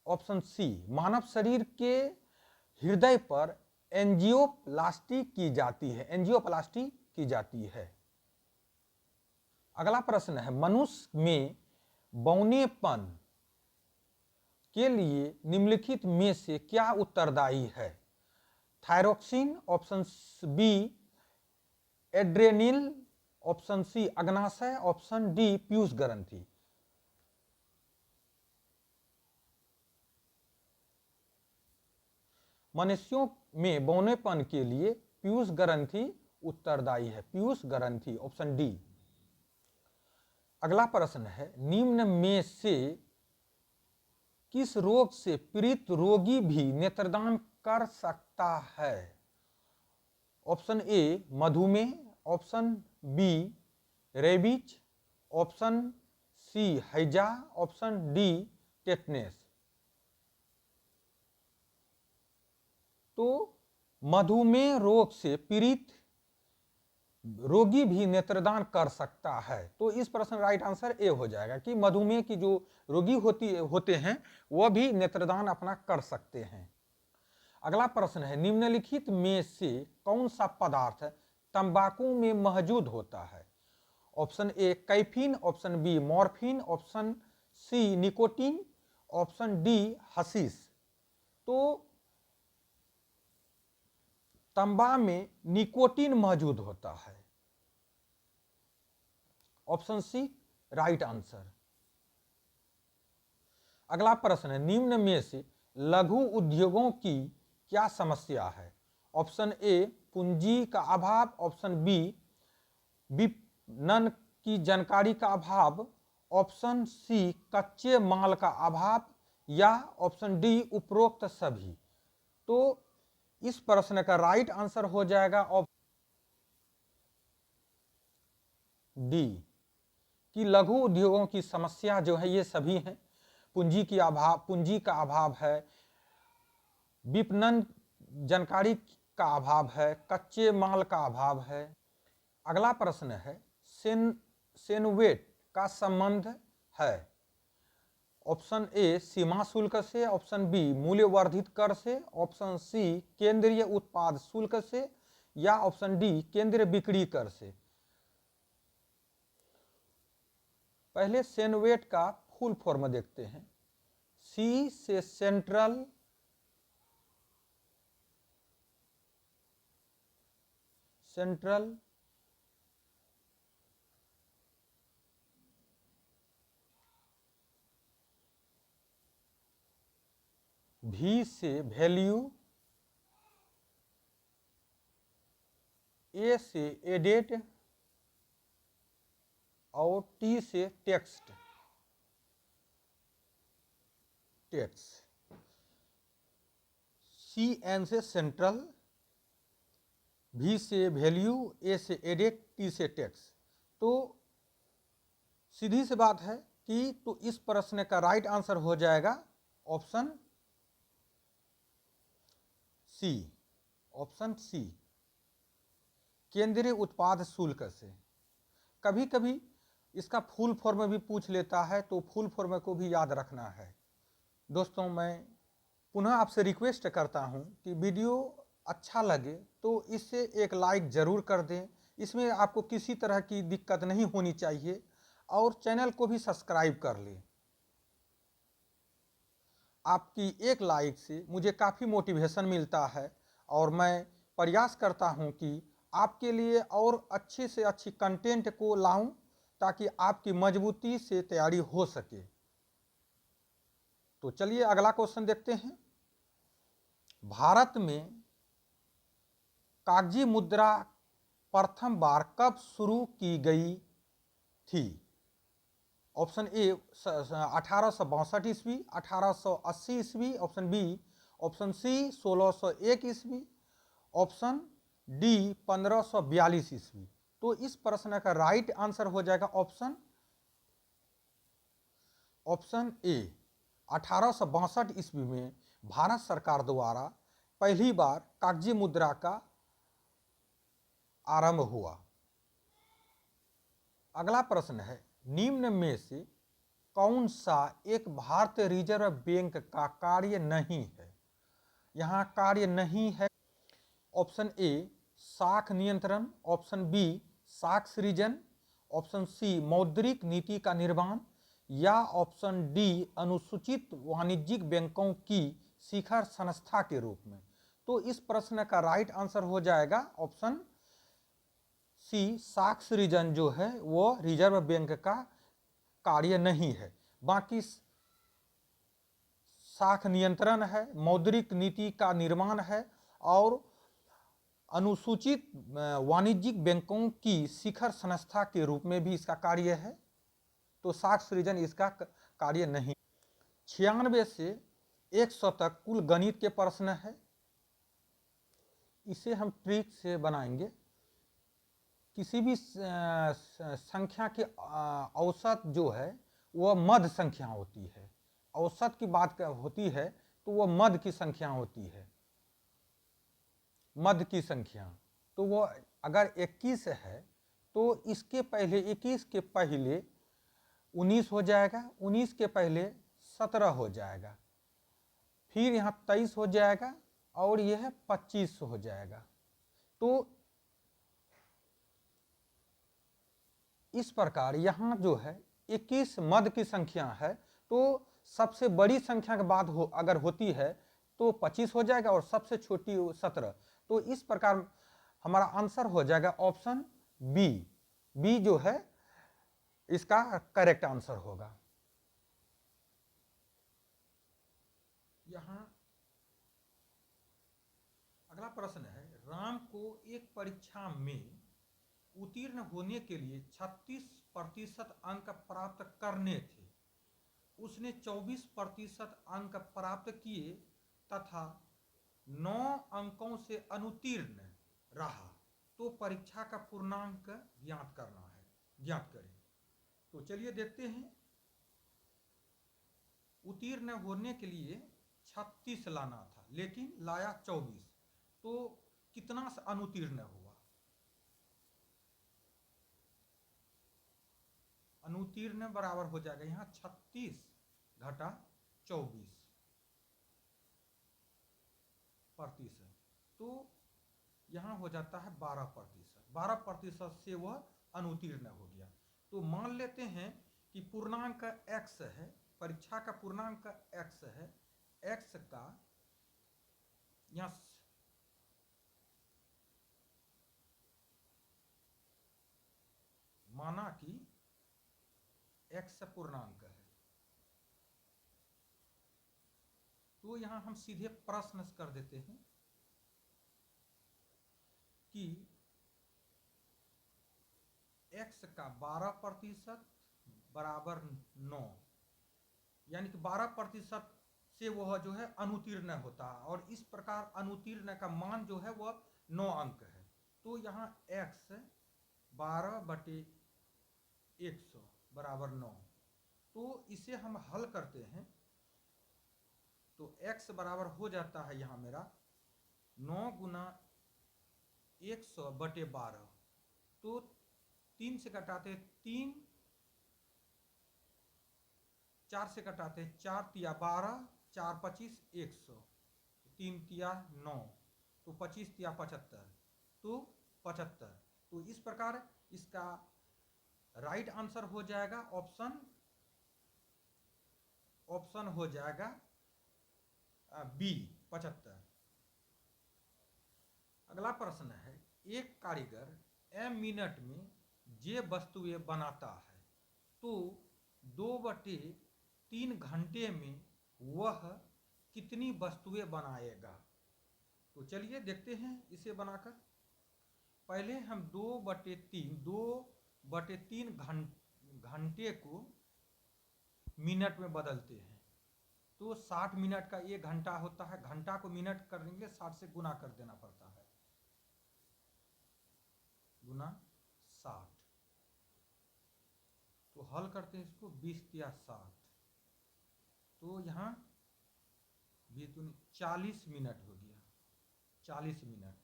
ऑप्शन सी, मानव शरीर के हृदय पर एंजियोप्लास्टी की जाती है, एंजियोप्लास्टी की जाती है। अगला प्रश्न है, मनुष्य में बौनेपन के लिए निम्नलिखित में से क्या उत्तरदायी है? Thyroxine, option B adrenaline, option C अग्नाशय, ऑप्शन डी पीयूष ग्रंथि। मनुष्यों में बौनेपन के लिए पीयूष ग्रंथि उत्तरदायी है, पीयूष ग्रंथि, ऑप्शन डी। अगला प्रश्न है, निम्न में से किस रोग से पीड़ित रोगी भी नेत्रदान कर सकता है? ऑप्शन ए मधुमेह, option B rabies, option C हैजा, ऑप्शन डी टेटनेस। तो मधुमेह रोग से पीड़ित रोगी भी नेत्रदान कर सकता है। तो इस प्रश्न राइट आंसर ए हो जाएगा कि मधुमेह की जो रोगी होते हैं वह भी नेत्रदान अपना कर सकते हैं। अगला प्रश्न है, निम्नलिखित में से कौन सा पदार्थ तंबाकू में मौजूद होता है? Option A caffeine, option B morphine, option C nicotine, option D hashish. तो तंबा में निकोटीन मौजूद होता है, ऑप्शन सी राइट आंसर। अगला प्रश्न है, निम्न में से लघु उद्योगों की क्या समस्या है? ऑप्शन ए पूंजी का अभाव, ऑप्शन बी विपणन की जानकारी का अभाव, ऑप्शन सी कच्चे माल का अभाव, या ऑप्शन डी उपरोक्त सभी। तो इस प्रश्न का राइट आंसर हो जाएगा ऑप्शन डी कि लघु उद्योगों की समस्या जो है ये सभी हैं। पूंजी का अभाव है, विपणन जानकारी का अभाव है, कच्चे माल का अभाव है। अगला प्रश्न है, सेनवेट का संबंध है? ऑप्शन ए सीमा शुल्क से, ऑप्शन बी मूल्य वर्धित कर से, ऑप्शन सी केंद्रीय उत्पाद शुल्क से, या ऑप्शन डी केंद्रीय बिक्री कर से। पहले सेनवेट का फुल फॉर्म देखते हैं। सी से सेंट्रल V से वैल्यू, A से एडेड और T से टेक्स्ट। CN से सेंट्रल, V से वैल्यू, A से एडेड, T से टेक्स्ट। तो सीधी सी बात है कि तो इस प्रश्न का राइट आंसर हो जाएगा ऑप्शन सी, ऑप्शन सी केंद्रीय उत्पाद शुल्क से। कभी कभी इसका फुल फॉर्म भी पूछ लेता है, तो फुल फॉर्म को भी याद रखना है। दोस्तों, मैं पुनः आपसे रिक्वेस्ट करता हूं कि वीडियो अच्छा लगे तो इसे एक लाइक ज़रूर कर दें। इसमें आपको किसी तरह की दिक्कत नहीं होनी चाहिए, और चैनल को भी सब्सक्राइब कर लें। आपकी एक लाइक से मुझे काफ़ी मोटिवेशन मिलता है, और मैं प्रयास करता हूं कि आपके लिए और अच्छे से अच्छी कंटेंट को लाऊं, ताकि आपकी मजबूती से तैयारी हो सके। तो चलिए अगला क्वेश्चन देखते हैं। भारत में कागजी मुद्रा प्रथम बार कब शुरू की गई थी? ऑप्शन ए 1862 ईस्वी, 1880 ईस्वी, ऑप्शन बी, ऑप्शन सी 1601 ईस्वी, ऑप्शन डी 1542 ईस्वी। तो इस प्रश्न का राइट आंसर हो जाएगा ऑप्शन ए। 1862 ईस्वी में भारत सरकार द्वारा पहली बार कागजी मुद्रा का आरंभ हुआ। अगला प्रश्न है, निम्न में से कौन सा एक भारतीय रिजर्व बैंक का कार्य नहीं है? यहां कार्य नहीं है। ऑप्शन ए साख नियंत्रण, ऑप्शन बी साख सृजन, ऑप्शन सी मौद्रिक नीति का निर्माण, या ऑप्शन डी अनुसूचित वाणिज्यिक बैंकों की शिखर संस्था के रूप में। तो इस प्रश्न का राइट आंसर हो जाएगा ऑप्शन सी साख सृजन जो है वो रिजर्व बैंक का कार्य नहीं है। बाकी साख नियंत्रण है, मौद्रिक नीति का निर्माण है और अनुसूचित वाणिज्यिक बैंकों की शिखर संस्था के रूप में भी इसका कार्य है। तो साख सृजन इसका कार्य नहीं। 96 से 100 तक कुल गणित के प्रश्न है। इसे हम ट्रिक से बनाएंगे। किसी भी संख्या के औसत जो है वह मध्य संख्या होती है। औसत की बात होती है तो वह मध्य की संख्या होती है, मध्य की संख्या। तो वो अगर 21 है तो इसके पहले 21 के पहले 19 हो जाएगा, 19 के पहले 17 हो जाएगा, फिर यहाँ 23 हो जाएगा और यह 25 हो जाएगा। तो इस प्रकार यहाँ जो है 21 मध्य की संख्या है, तो सबसे बड़ी संख्या के बाद अगर होती है तो 25 हो जाएगा और सबसे छोटी 17। तो इस प्रकार हमारा आंसर हो जाएगा ऑप्शन बी। बी जो है इसका करेक्ट आंसर होगा। यहां अगला प्रश्न है, राम को एक परीक्षा में उत्तीर्ण होने के लिए 36% अंक प्राप्त करने थे। उसने 24% अंक प्राप्त किए तथा 9 अंकों से अनुत्तीर्ण रहा। तो परीक्षा का पूर्णांक ज्ञात करना है, ज्ञात करें। तो चलिए देखते हैं। उत्तीर्ण होने के लिए 36 लाना था लेकिन लाया 24, तो कितना अनुत्तीर्ण हुआ? अनुत्तीर्ण बराबर हो जाएगा यहाँ 36 घटा 24%। तो यहाँ हो जाता है 12%। 12% से वह अनुत्तीर्ण हो गया। तो मान लेते हैं कि पूर्णांक x है, परीक्षा का पूर्णांक x है। x का यहाँ माना कि x पूर्णांक है, तो यहां हम सीधे प्रश्न कर देते हैं कि x का 12% बराबर 9, यानी कि 12% से वह जो है अनुत्तीर्ण होता है और इस प्रकार अनुत्तीर्ण का मान जो है वह 9 अंक है। तो यहाँ x 12/100 बराबर 9। तो इसे हम हल करते हैं तो x बराबर हो जाता है यहाँ मेरा 9 गुना 100/12। तो 3 से कटाते 3, 4 से कटाते 4 तिया 12, 4 25 100, 3 तिया 9, तो 25 तिया 75, तो 75। तो इस प्रकार इसका राइट आंसर हो जाएगा ऑप्शन हो जाएगा बी 75। अगला प्रश्न है, एक कारीगर m मिनट में जे वस्तुएं बनाता है तो 2/3 घंटे में वह कितनी वस्तुएं बनाएगा? तो चलिए देखते हैं इसे बनाकर। पहले हम 2/3 घंटे को मिनट में बदलते हैं। तो 60 मिनट का 1 घंटा होता है, घंटा को मिनट करने के लिए 60 से गुना कर देना पड़ता है। गुना 60। तो हल करते हैं इसको, 20 या 60, तो यहाँ 40 मिनट हो गया, 40 मिनट।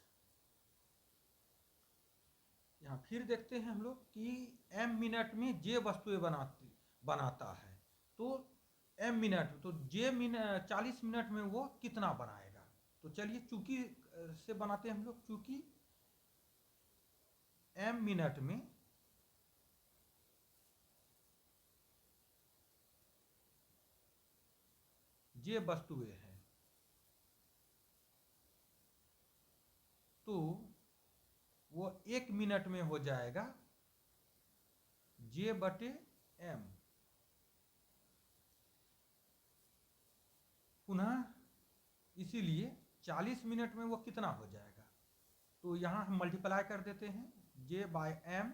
यहाँ फिर देखते हैं हम लोग कि m मिनट में जे वस्तुएं बनाता है, तो m मिनट, तो जे 40 मिनट में वो कितना बनाएगा। तो चलिए चूंकि से बनाते हैं हम लोग, चूंकि m मिनट में जे वस्तुएं हैं, तो वो 1 मिनट में हो जाएगा जे बटे m। पुनः इसीलिए 40 मिनट में वो कितना हो जाएगा, तो यहाँ हम मल्टीप्लाई कर देते हैं जे बाय m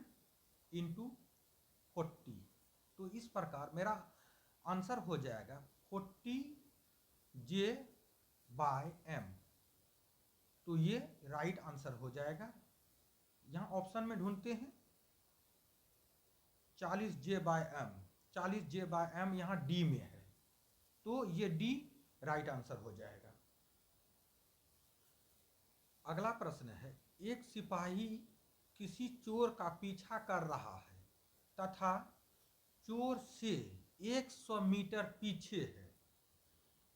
इंटू 40। तो इस प्रकार मेरा आंसर हो जाएगा 40 जे बाय m। तो ये राइट आंसर हो जाएगा। यहाँ ऑप्शन में ढूंढते हैं 40 जे बाय m, 40 जे बाय m यहाँ डी में है, तो ये डी राइट आंसर हो जाएगा। अगला प्रश्न है, एक सिपाही किसी चोर का पीछा कर रहा है तथा चोर से 100 मीटर पीछे है।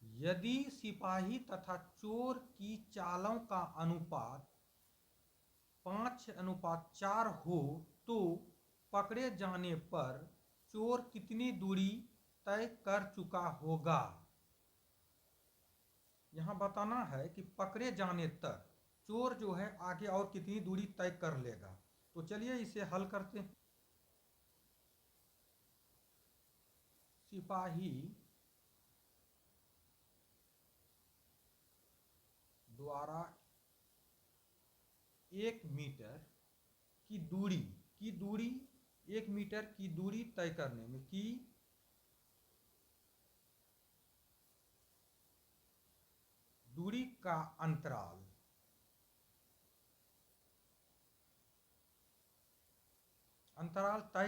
यदि सिपाही तथा चोर की चालों का अनुपात 5:4 हो तो पकड़े जाने पर चोर कितनी दूरी तय कर चुका होगा। यहाँ बताना है कि पकड़े जाने तक चोर जो है आगे और कितनी दूरी तय कर लेगा। तो चलिए इसे हल करते हैं। सिपाही द्वारा 1 मीटर की दूरी 1 मीटर की दूरी तय करने में की दूरी का अंतराल तय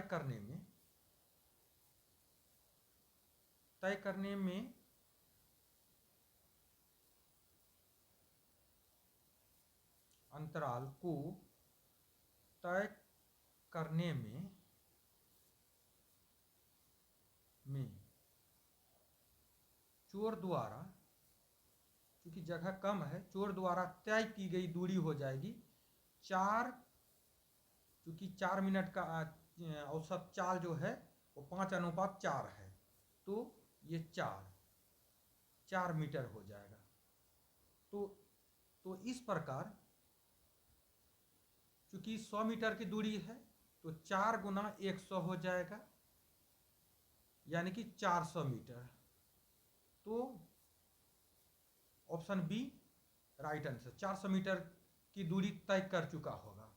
करने में अंतराल को तय करने में चोर द्वारा, क्योंकि जगह कम है, चोर द्वारा तय की गई दूरी हो जाएगी 4, क्योंकि 4 मिनट का औसत चाल जो है वो 5:4 है, तो ये 4 मीटर हो जाएगा। तो इस प्रकार क्योंकि 100 मीटर की दूरी है तो 4 गुना 100 हो जाएगा, यानी कि 400 मीटर। तो option B right answer, 400 metre की दूरी तय कर चुका होगा।